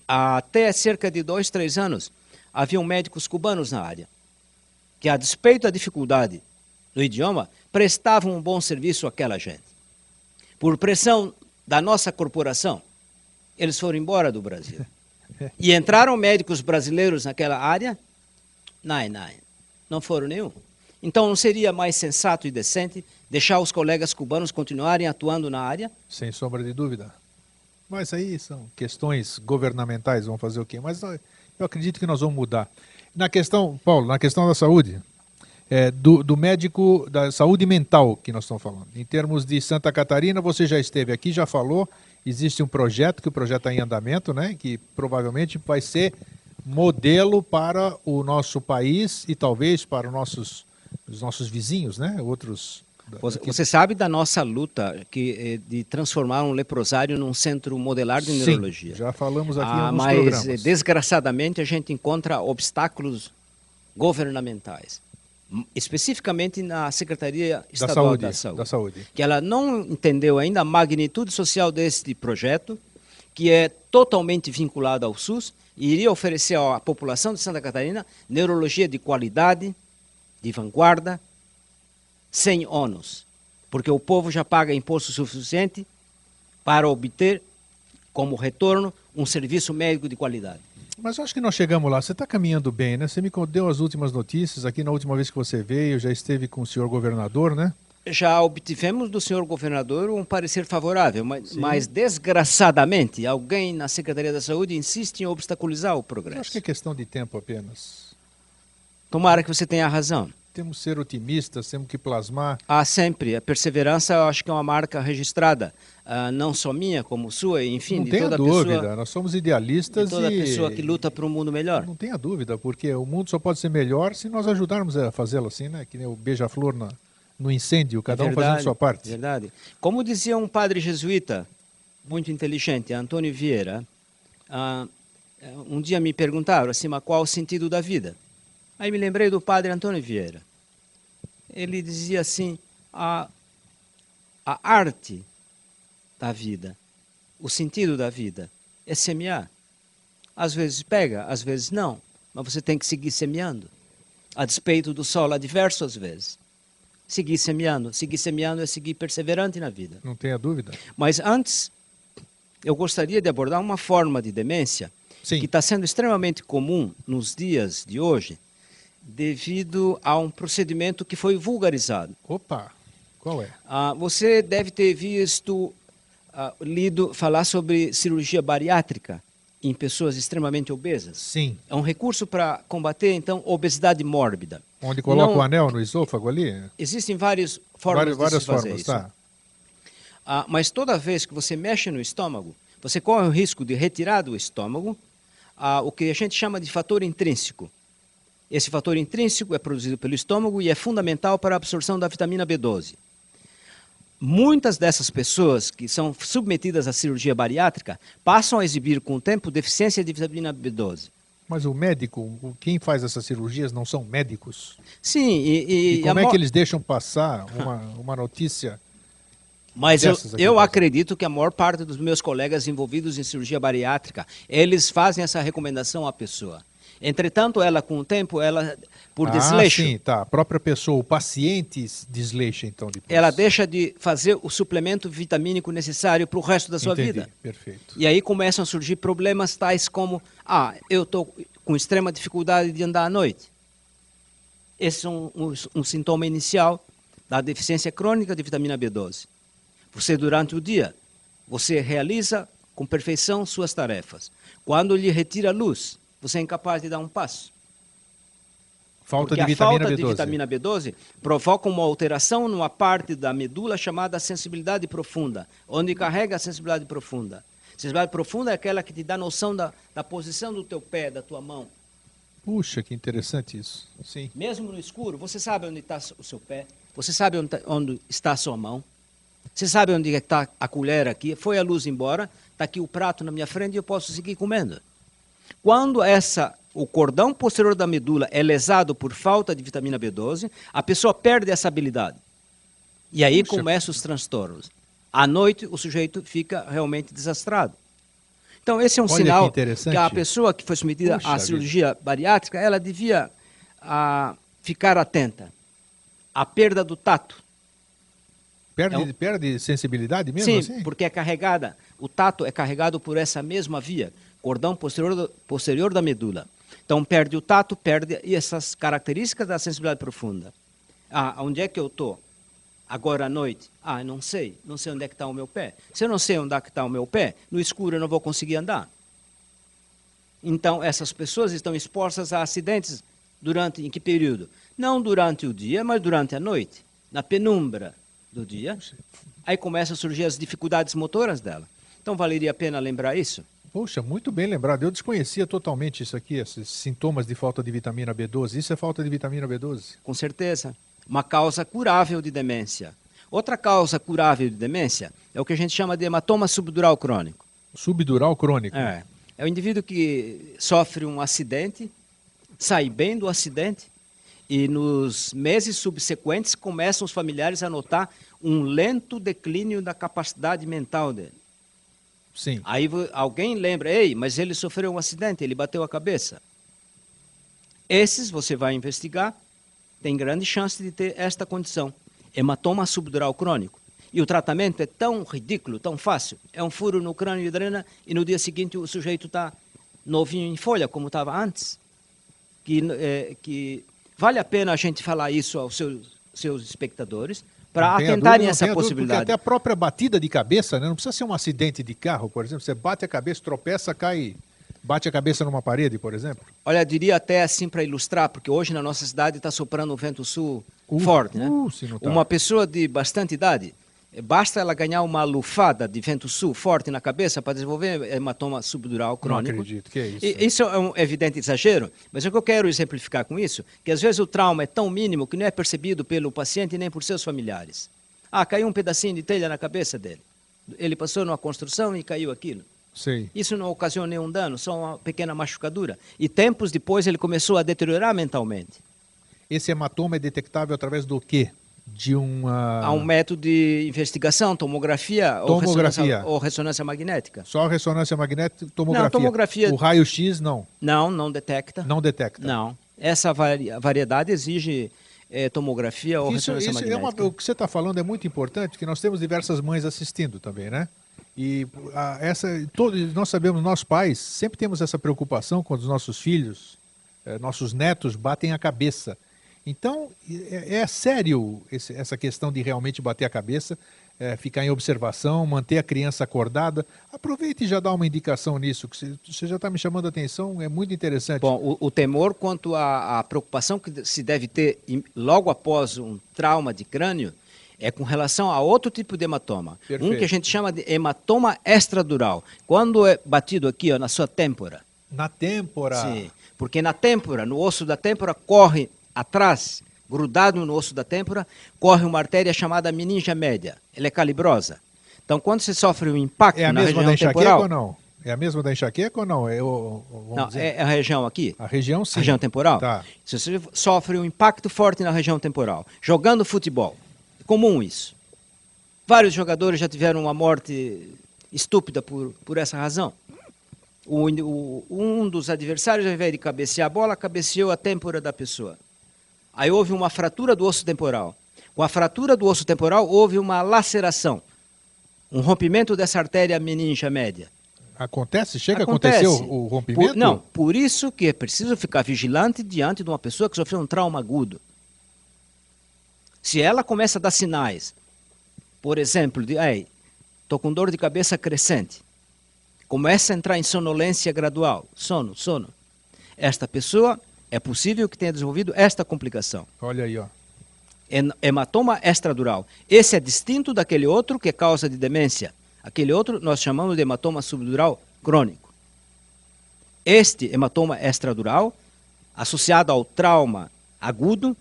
Até cerca de 2, 3 anos, haviam médicos cubanos na área, que a despeito da dificuldade do idioma, prestavam um bom serviço àquela gente. Por pressão da nossa corporação, eles foram embora do Brasil. E entraram médicos brasileiros naquela área? Não foram nenhum. Então não seria mais sensato e decente deixar os colegas cubanos continuarem atuando na área? Sem sombra de dúvida. Mas aí são questões governamentais, vão fazer o quê? Mas eu acredito que nós vamos mudar. Na questão, Paulo, na questão da saúde, do médico da saúde mental que nós estamos falando. Em termos de Santa Catarina, você já esteve aqui, já falou, existe um projeto, que o projeto está em andamento, né, que provavelmente vai ser modelo para o nosso país e talvez para os nossos vizinhos, né, outros... Você sabe da nossa luta de transformar um leprosário num centro modelar de neurologia? Sim, já falamos aqui em alguns programas. Mas, desgraçadamente, a gente encontra obstáculos governamentais, especificamente na Secretaria Estadual da Saúde, que ela não entendeu ainda a magnitude social deste projeto, que é totalmente vinculado ao SUS e iria oferecer à população de Santa Catarina neurologia de qualidade, de vanguarda, sem ônus, porque o povo já paga imposto suficiente para obter, como retorno, um serviço médico de qualidade. Mas eu acho que nós chegamos lá. Você está caminhando bem, né? Você me deu as últimas notícias. Aqui na última vez que você veio, já esteve com o senhor governador, né? Já obtivemos do senhor governador um parecer favorável, mas desgraçadamente alguém na Secretaria da Saúde insiste em obstaculizar o progresso. Eu acho que é questão de tempo apenas. Tomara que você tenha razão. Temos que ser otimistas, temos que plasmar. Sempre. A perseverança, eu acho que é uma marca registrada, não só minha, como sua, enfim, de toda pessoa. Não tenha dúvida, nós somos idealistas de toda pessoa que luta por um mundo melhor. Não tenha dúvida, porque o mundo só pode ser melhor se nós ajudarmos a fazê-lo assim, né? Que nem o beija-flor no incêndio, cada um fazendo sua parte. Verdade. Como dizia um padre jesuíta, muito inteligente, Antônio Vieira, um dia me perguntaram assim, mas qual o sentido da vida? Aí me lembrei do padre Antônio Vieira. Ele dizia assim, a arte da vida, o sentido da vida, é semear. Às vezes pega, às vezes não, mas você tem que seguir semeando, a despeito do solo adverso às vezes. Seguir semeando é seguir perseverante na vida. Não tenha dúvida. Mas antes, eu gostaria de abordar uma forma de demência Sim. que está sendo extremamente comum nos dias de hoje, devido a um procedimento que foi vulgarizado. Opa, qual é? Você deve ter visto, lido falar sobre cirurgia bariátrica em pessoas extremamente obesas. Sim. É um recurso para combater, então, obesidade mórbida. Onde coloca o anel no esôfago ali? Existem várias formas Várias de se fazer formas, isso. tá. Mas toda vez que você mexe no estômago, você corre o risco de retirar do estômago o que a gente chama de fator intrínseco. Esse fator intrínseco é produzido pelo estômago e é fundamental para a absorção da vitamina B12. Muitas dessas pessoas que são submetidas à cirurgia bariátrica passam a exibir com o tempo deficiência de vitamina B12. Mas o médico, quem faz essas cirurgias não são médicos? Sim, E como é que eles deixam passar uma notícia? Mas dessas aqui, eu por exemplo? acredito que a maior parte dos meus colegas envolvidos em cirurgia bariátrica, eles fazem essa recomendação à pessoa. Entretanto, ela com o tempo, ela por desleixo, Sim, tá. A própria pessoa, o paciente desleixa então depois. ela deixa de fazer o suplemento vitamínico necessário para o resto da sua Entendi, vida. perfeito. E aí começam a surgir problemas tais como, eu estou com extrema dificuldade de andar à noite. Esse é um sintoma inicial da deficiência crônica de vitamina B12. Você, durante o dia, você realiza com perfeição suas tarefas. Quando lhe retira a luz, você é incapaz de dar um passo. Falta Porque de a vitamina falta B12. de vitamina B12 provoca uma alteração numa parte da medula chamada sensibilidade profunda, onde carrega a sensibilidade profunda. Sensibilidade profunda é aquela que te dá noção da posição do teu pé, da tua mão. Puxa, que interessante isso. Sim. Mesmo no escuro, você sabe onde está o seu pé, você sabe onde está a sua mão, você sabe onde está a colher aqui, foi a luz embora, está aqui o prato na minha frente e eu posso seguir comendo. Quando o cordão posterior da medula é lesado por falta de vitamina B12, a pessoa perde essa habilidade. E aí começam os transtornos. À noite, o sujeito fica realmente desastrado. Então, esse é um sinal que a pessoa que foi submetida à cirurgia bariátrica, ela devia ficar atenta. A perda do tato. Perde sensibilidade mesmo? Sim, assim? porque é carregada. O tato é carregado por essa mesma via, cordão posterior da medula. Então, perde o tato, perde essas características da sensibilidade profunda. Onde é que eu estou? Agora à noite? Não sei onde é que está o meu pé. Se eu não sei onde é que está o meu pé, no escuro eu não vou conseguir andar. Então, essas pessoas estão expostas a acidentes em que período? Não durante o dia, mas durante a noite, na penumbra do dia. Aí começam a surgir as dificuldades motoras dela. Então, valeria a pena lembrar isso? Poxa, muito bem lembrado. Eu desconhecia totalmente isso aqui, esses sintomas de falta de vitamina B12. Isso é falta de vitamina B12? Com certeza. Uma causa curável de demência. Outra causa curável de demência é o que a gente chama de hematoma subdural crônico. Subdural crônico? É o indivíduo que sofre um acidente, sai bem do acidente e nos meses subsequentes começam os familiares a notar um lento declínio da capacidade mental dele. Sim. Aí alguém lembra, mas ele sofreu um acidente, ele bateu a cabeça. Esses você vai investigar, tem grande chance de ter esta condição, hematoma subdural crônico. E o tratamento é tão ridículo, tão fácil. É um furo no crânio e drena e no dia seguinte o sujeito está novinho em folha, como estava antes. Que vale a pena a gente falar isso aos seus espectadores, para atentarem essa possibilidade. Porque até a própria batida de cabeça, né? Não precisa ser um acidente de carro, por exemplo. Você bate a cabeça, tropeça, cai, bate a cabeça numa parede, por exemplo. Olha, diria até assim para ilustrar, porque hoje na nossa cidade está soprando um vento sul forte, né? Uma pessoa de bastante idade, basta ela ganhar uma lufada de vento sul forte na cabeça para desenvolver hematoma subdural crônico. Não acredito, que é isso? Isso é um evidente exagero, mas o que eu quero exemplificar com isso, que às vezes o trauma é tão mínimo que não é percebido pelo paciente nem por seus familiares. Caiu um pedacinho de telha na cabeça dele. Ele passou numa construção e caiu aquilo. Sei. Isso não ocasiona nenhum dano, só uma pequena machucadura. E tempos depois ele começou a deteriorar mentalmente. Esse hematoma é detectável através do quê? de uma... Há um método de investigação, tomografia, ou ressonância magnética. Só ressonância magnética, tomografia. Não, tomografia... O raio-x não. Não detecta. Não detecta. Não. Essa variedade exige tomografia ou ressonância magnética. O que você está falando é muito importante, que nós temos diversas mães assistindo também, né? E todos nós sabemos, nós pais, sempre temos essa preocupação quando os nossos filhos, nossos netos batem a cabeça. Então, é sério essa questão de realmente bater a cabeça, ficar em observação, manter a criança acordada. Aproveite e já dá uma indicação nisso, que você já está me chamando a atenção, é muito interessante. Bom, o temor quanto à preocupação que se deve ter logo após um trauma de crânio é com relação a outro tipo de hematoma. Perfeito. Um que a gente chama de hematoma extradural. Quando é batido aqui, ó, na sua têmpora. Na têmpora? Sim, porque na têmpora, no osso da têmpora, corre atrás, grudado no osso da têmpora, corre uma artéria chamada meningia média. Ela é calibrosa. Então, quando você sofre um impacto na região temporal... É a mesma da enxaqueca ou não? É a mesma da enxaqueca ou não? Não, é a região aqui. A região, sim. A região temporal. Tá. Se você sofre um impacto forte na região temporal, jogando futebol, é comum isso. Vários jogadores já tiveram uma morte estúpida por essa razão. Um dos adversários, ao invés de cabecear a bola, cabeceou a têmpora da pessoa. Aí houve uma fratura do osso temporal. Com a fratura do osso temporal, houve uma laceração, um rompimento dessa artéria meningia média. Acontece? Chega a acontecer o rompimento? Não, por isso que é preciso ficar vigilante diante de uma pessoa que sofreu um trauma agudo. Se ela começa a dar sinais, por exemplo, de estou com dor de cabeça crescente, começa a entrar em sonolência gradual, sono, esta pessoa é possível que tenha desenvolvido esta complicação. Olha aí, ó. Hematoma extradural. Esse é distinto daquele outro que é causa de demência. Aquele outro nós chamamos de hematoma subdural crônico. Este hematoma extradural, associado ao trauma agudo,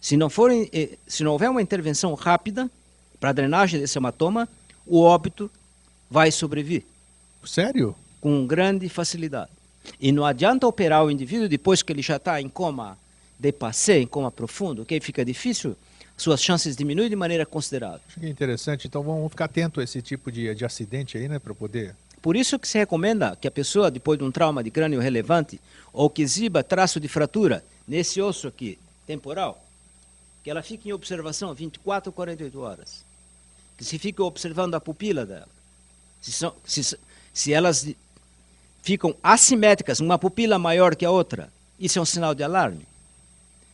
se não houver uma intervenção rápida para a drenagem desse hematoma, o óbito vai sobrevir. Sério? Com grande facilidade. E não adianta operar o indivíduo depois que ele já está em coma de passé, em coma profundo, que fica difícil, suas chances diminuem de maneira considerável. Acho que é interessante, então vamos ficar atento a esse tipo de acidente aí, né, para poder... Por isso que se recomenda que a pessoa, depois de um trauma de crânio relevante, ou que exiba traço de fratura nesse osso aqui, temporal, que ela fique em observação 24 ou 48 horas. Que se fique observando a pupila dela. Se elas ficam assimétricas, uma pupila maior que a outra, isso é um sinal de alarme.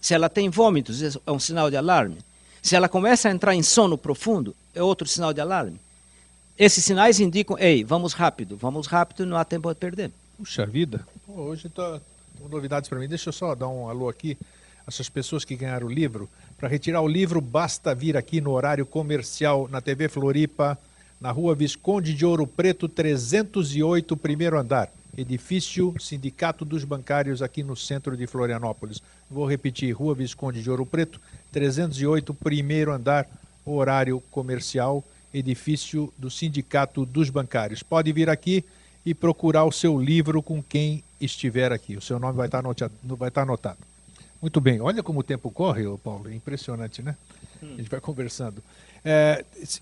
Se ela tem vômitos, é um sinal de alarme. Se ela começa a entrar em sono profundo, é outro sinal de alarme. Esses sinais indicam, vamos rápido, não há tempo a perder. Puxa vida, hoje tá novidades para mim. Deixa eu só dar um alô aqui, essas pessoas que ganharam o livro. Para retirar o livro, basta vir aqui no horário comercial, na TV Floripa, na Rua Visconde de Ouro Preto, 308, primeiro andar. Edifício Sindicato dos Bancários, aqui no centro de Florianópolis. Vou repetir, Rua Visconde de Ouro Preto, 308, primeiro andar, horário comercial, edifício do Sindicato dos Bancários. Pode vir aqui e procurar o seu livro com quem estiver aqui. O seu nome vai estar anotado. Muito bem, olha como o tempo corre, Paulo, é impressionante, né? A gente vai conversando.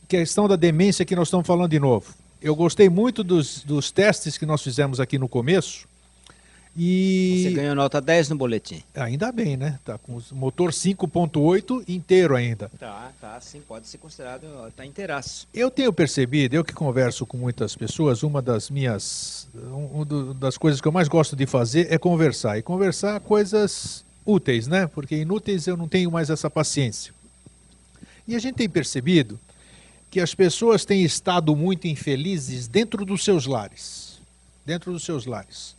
Questão da demência que nós estamos falando de novo. Eu gostei muito dos testes que nós fizemos aqui no começo. E... Você ganhou nota 10 no boletim. Ainda bem, né? Tá com o motor 5.8 inteiro ainda. Tá, sim, pode ser considerado, tá inteiraço. Eu tenho percebido, eu que converso com muitas pessoas, uma das coisas que eu mais gosto de fazer é conversar. E conversar coisas úteis, né? Porque inúteis eu não tenho mais essa paciência. E a gente tem percebido que as pessoas têm estado muito infelizes dentro dos seus lares. Dentro dos seus lares.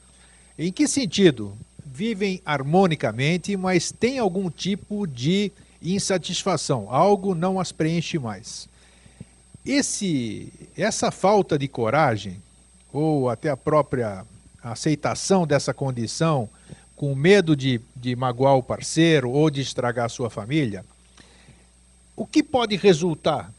Em que sentido? Vivem harmonicamente, mas tem algum tipo de insatisfação. Algo não as preenche mais. Essa falta de coragem, ou até a própria aceitação dessa condição, com medo de magoar o parceiro ou de estragar a sua família, o que pode resultar?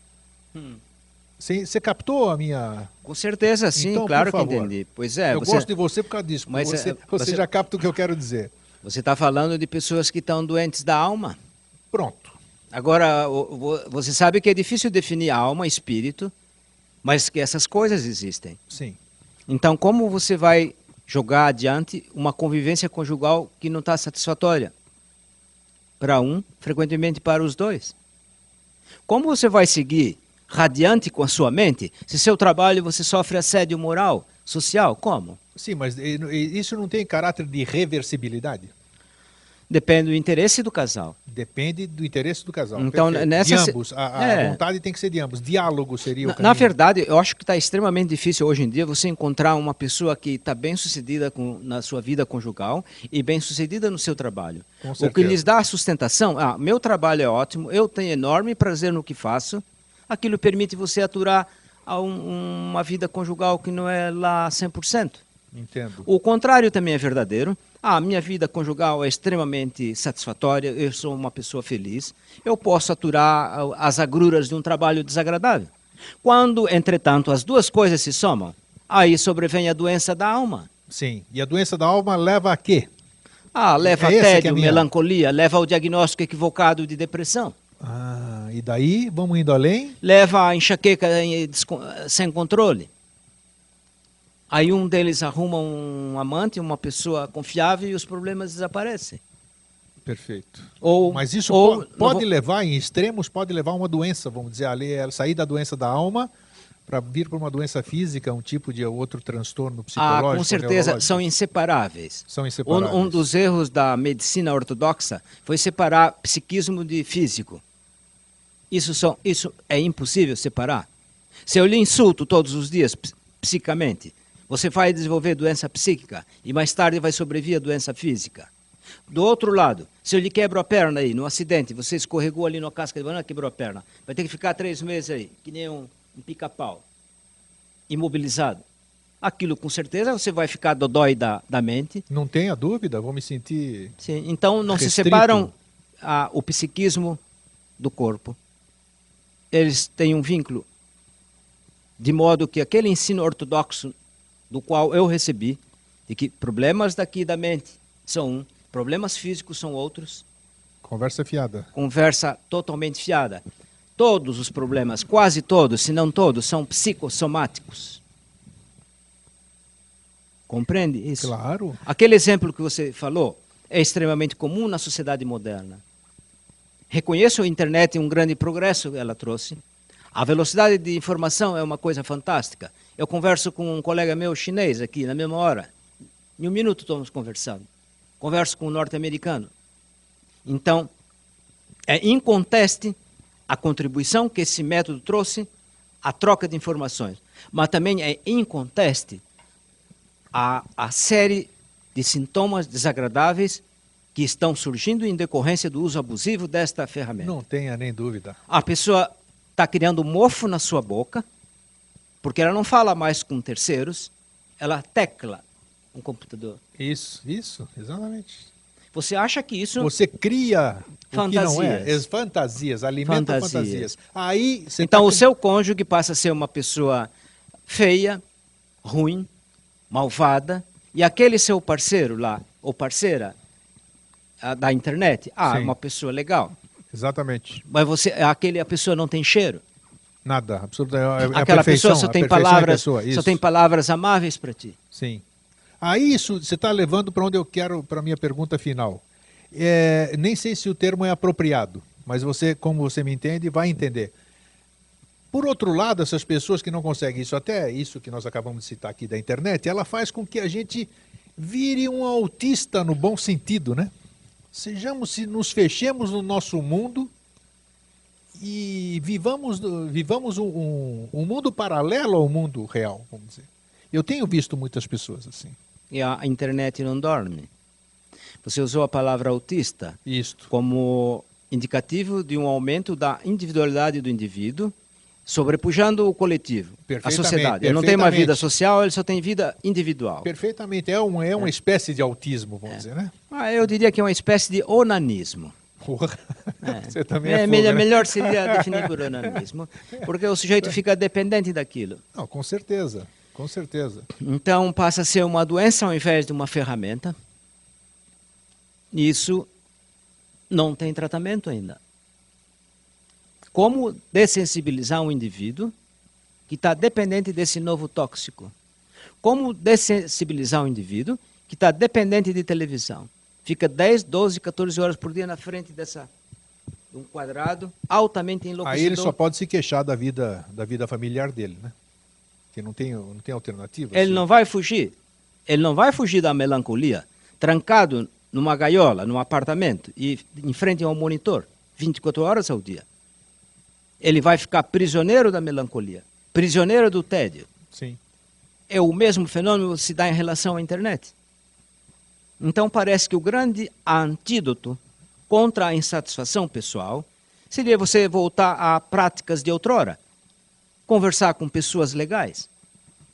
Você captou a minha... Com certeza, sim, então, claro que entendi. Pois é. Eu gosto de você por causa disso, mas você já capta o que eu quero dizer. Você está falando de pessoas que estão doentes da alma? Pronto. Agora, você sabe que é difícil definir alma, espírito, mas que essas coisas existem. Sim. Então, como você vai jogar adiante uma convivência conjugal que não está satisfatória? Para um, frequentemente para os dois. Como você vai seguir radiante com a sua mente se seu trabalho você sofre assédio moral, social? Como? Sim, mas isso não tem caráter de reversibilidade? Depende do interesse do casal. Depende do interesse do casal. Então, de ambos. A vontade tem que ser de ambos. Diálogo seria o caminho. Na verdade, eu acho que está extremamente difícil hoje em dia você encontrar uma pessoa que está bem sucedida na sua vida conjugal e bem sucedida no seu trabalho. O que lhes dá a sustentação, meu trabalho é ótimo, eu tenho enorme prazer no que faço, aquilo permite você aturar uma vida conjugal que não é lá 100%. Entendo. O contrário também é verdadeiro. Minha vida conjugal é extremamente satisfatória, eu sou uma pessoa feliz, eu posso aturar as agruras de um trabalho desagradável. Quando, entretanto, as duas coisas se somam, aí sobrevém a doença da alma. Sim, e a doença da alma leva a quê? Leva a tédio, melancolia, leva ao diagnóstico equivocado de depressão. E daí, vamos indo além? Leva a enxaqueca sem controle. Aí um deles arruma um amante, uma pessoa confiável e os problemas desaparecem. Perfeito. Ou, mas isso pode levar, em extremos, pode levar a uma doença, vamos dizer, sair da doença da alma para vir para uma doença física, um tipo de outro transtorno psicológico. Com certeza, são inseparáveis. São inseparáveis. Um dos erros da medicina ortodoxa foi separar psiquismo de físico. Isso é impossível separar. Se eu lhe insulto todos os dias psicamente, você vai desenvolver doença psíquica e mais tarde vai sobreviver a doença física. Do outro lado, se eu lhe quebro a perna aí, no acidente, você escorregou ali na casca de banana, quebrou a perna, vai ter que ficar 3 meses aí, que nem um pica-pau, imobilizado. Aquilo com certeza você vai ficar dodói da mente. Não tenha dúvida, vou me sentir Sim, então não restrito. Se separam o psiquismo do corpo. Eles têm um vínculo, de modo que aquele ensino ortodoxo do qual eu recebi, de que problemas daqui da mente são problemas físicos são outros. Conversa fiada. Conversa totalmente fiada. Todos os problemas, quase todos, se não todos, são psicossomáticos. Compreende isso? Claro. Aquele exemplo que você falou é extremamente comum na sociedade moderna. Reconheço a internet um grande progresso que ela trouxe. A velocidade de informação é uma coisa fantástica. Eu converso com um colega meu chinês aqui, na mesma hora. Em 1 minuto estamos conversando. Converso com um norte-americano. Então, é inconteste a contribuição que esse método trouxe à troca de informações. Mas também é inconteste a série de sintomas desagradáveis que estão surgindo em decorrência do uso abusivo desta ferramenta. Não tenha nem dúvida. A pessoa está criando mofo na sua boca, porque ela não fala mais com terceiros, ela tecla um computador. Isso, exatamente. Você acha que isso... Você cria fantasias. O que não é. Fantasias, alimenta fantasias. Aí, então o seu cônjuge passa a ser uma pessoa feia, ruim, malvada, e aquele seu parceiro lá, ou parceira da internet, é uma pessoa legal. Exatamente. Mas a pessoa não tem cheiro. Nada, absolutamente. Aquela pessoa só tem palavras amáveis para ti. Sim. Aí isso você está levando para onde eu quero, para a minha pergunta final. Nem sei se o termo é apropriado, mas você, como você me entende, vai entender. Por outro lado, essas pessoas que não conseguem isso, até isso que nós acabamos de citar aqui da internet, ela faz com que a gente vire um autista no bom sentido, né? Nos fechemos no nosso mundo e vivamos um mundo paralelo ao mundo real, vamos dizer. Eu tenho visto muitas pessoas assim. E a internet não dorme. Você usou a palavra autista como indicativo de um aumento da individualidade do indivíduo, sobrepujando o coletivo, a sociedade. Ele não tem uma vida social, ele só tem vida individual. Perfeitamente. É uma espécie de autismo, vamos dizer, né? Eu diria que é uma espécie de onanismo. Porra. Você também é fogo, né? Melhor seria definir por onanismo, porque o sujeito fica dependente daquilo. Não, com certeza. Com certeza. Então passa a ser uma doença ao invés de uma ferramenta. Isso não tem tratamento ainda. Como dessensibilizar um indivíduo que está dependente desse novo tóxico? Como dessensibilizar um indivíduo que está dependente de televisão? Fica 10, 12, 14 horas por dia na frente de um quadrado altamente enlouquecedor. Aí ele só pode se queixar da vida familiar dele, né? Que não tem alternativa. Ele não vai fugir. Ele não vai fugir da melancolia, trancado numa gaiola, num apartamento, e em frente a um monitor, 24 horas ao dia. Ele vai ficar prisioneiro da melancolia, prisioneiro do tédio. Sim. É o mesmo fenômeno que se dá em relação à internet. Então parece que o grande antídoto contra a insatisfação pessoal seria você voltar a práticas de outrora. Conversar com pessoas legais.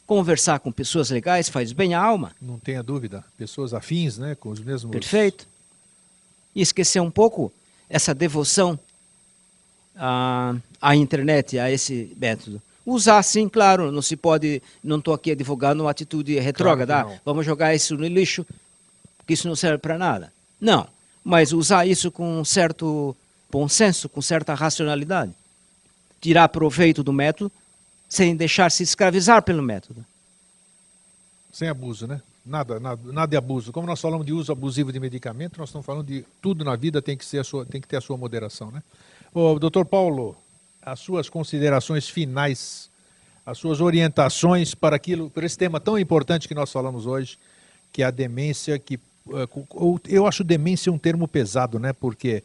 Conversar com pessoas legais faz bem à alma. Não tenha dúvida. Pessoas afins, né? Com os mesmos... Perfeito. E esquecer um pouco essa devoção à internet, a esse método. Usar sim, claro, não se pode, não estou aqui advogando uma atitude retrógrada, Claro, vamos jogar isso no lixo, porque isso não serve para nada. Não, mas usar isso com um certo bom senso, com certa racionalidade. Tirar proveito do método, sem deixar se escravizar pelo método. Sem abuso, né? Nada de abuso. Como nós falamos de uso abusivo de medicamento, nós estamos falando de tudo na vida tem que ter a sua moderação, né? Ô, doutor Paulo, as suas considerações finais, as suas orientações para por esse tema tão importante que nós falamos hoje, que é a demência, eu acho demência um termo pesado, né? Porque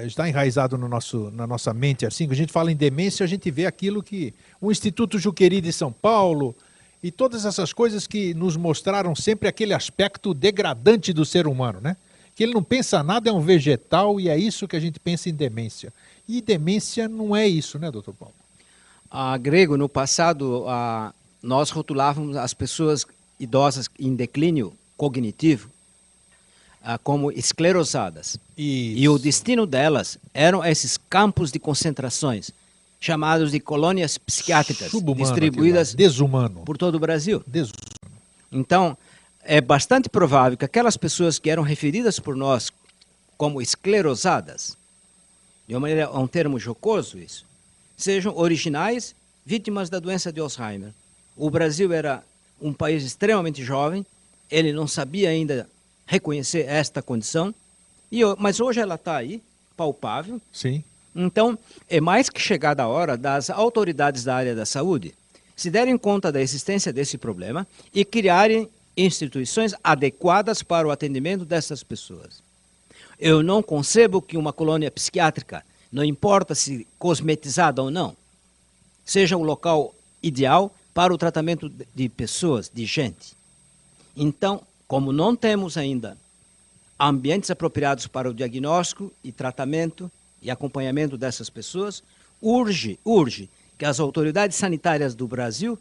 está enraizado na nossa mente, assim, quando a gente fala em demência, a gente vê aquilo que o Instituto Juqueri de São Paulo e todas essas coisas que nos mostraram sempre aquele aspecto degradante do ser humano, né? Que ele não pensa nada, é um vegetal e é isso que a gente pensa em demência. E demência não é isso, né, doutor Paulo? Grego, no passado, nós rotulávamos as pessoas idosas em declínio cognitivo como esclerosadas. Isso. E o destino delas eram esses campos de concentrações, chamados de colônias psiquiátricas, distribuídas desumano por todo o Brasil. Desumano. Então, é bastante provável que aquelas pessoas que eram referidas por nós como esclerosadas, de uma maneira, é um termo jocoso isso, sejam originais vítimas da doença de Alzheimer. O Brasil era um país extremamente jovem, ele não sabia ainda reconhecer esta condição, mas hoje ela está aí, palpável. Sim. Então, é mais que chegada a hora das autoridades da área da saúde se derem conta da existência desse problema e criarem instituições adequadas para o atendimento dessas pessoas. Eu não concebo que uma colônia psiquiátrica, não importa se cosmetizada ou não, seja o local ideal para o tratamento de pessoas, de gente. Então, como não temos ainda ambientes apropriados para o diagnóstico e tratamento e acompanhamento dessas pessoas, urge que as autoridades sanitárias do Brasil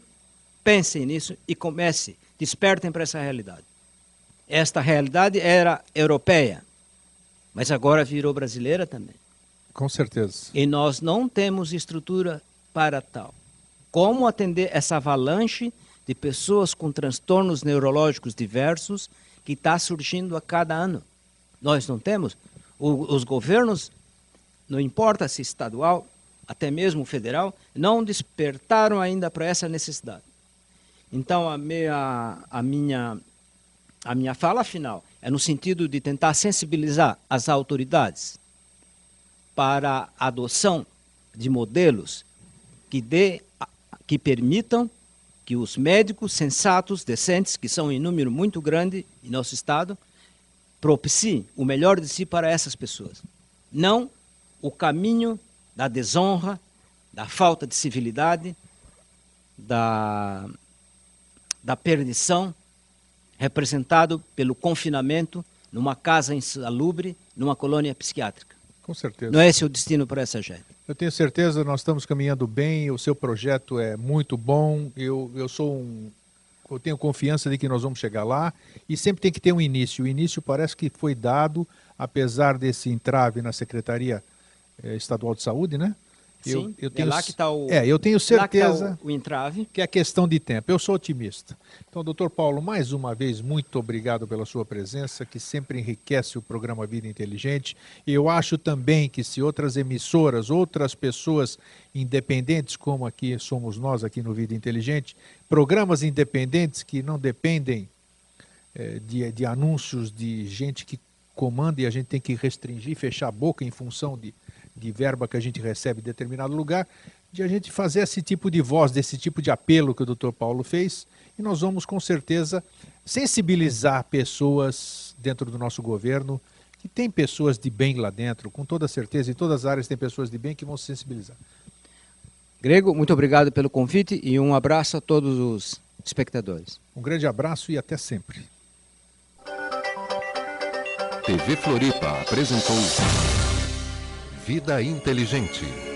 pensem nisso e despertem para essa realidade. Esta realidade era europeia, mas agora virou brasileira também. Com certeza. E nós não temos estrutura para tal. Como atender essa avalanche de pessoas com transtornos neurológicos diversos que está surgindo a cada ano? Nós não temos. Os governos, não importa se estadual, até mesmo federal, não despertaram ainda para essa necessidade. Então, a minha fala final é no sentido de tentar sensibilizar as autoridades para a adoção de modelos que permitam que os médicos sensatos, decentes, que são em número muito grande em nosso estado, propiciem o melhor de si para essas pessoas. Não o caminho da desonra, da falta de civilidade, da perdição, representado pelo confinamento numa casa insalubre, numa colônia psiquiátrica. Com certeza. Não é esse o destino para essa gente. Eu tenho certeza, nós estamos caminhando bem, o seu projeto é muito bom, eu tenho confiança de que nós vamos chegar lá, e sempre tem que ter um início. O início parece que foi dado, apesar desse entrave na Secretaria Estadual de Saúde, né? Sim, eu tenho, é lá que está o... eu tenho certeza o entrave. que é questão de tempo. Eu sou otimista. Então, doutor Paulo, mais uma vez, muito obrigado pela sua presença, que sempre enriquece o programa Vida Inteligente. E eu acho também que se outras emissoras, outras pessoas independentes, como aqui somos nós aqui no Vida Inteligente, programas independentes que não dependem de anúncios de gente que comanda e a gente tem que restringir, fechar a boca em função de verba que a gente recebe em determinado lugar, de a gente fazer esse tipo de voz, desse tipo de apelo que o doutor Paulo fez, e nós vamos com certeza sensibilizar pessoas dentro do nosso governo, que tem pessoas de bem lá dentro, com toda certeza, em todas as áreas tem pessoas de bem que vão se sensibilizar. Grego, muito obrigado pelo convite e um abraço a todos os espectadores. Um grande abraço e até sempre. TV Floripa apresentou Vida Inteligente.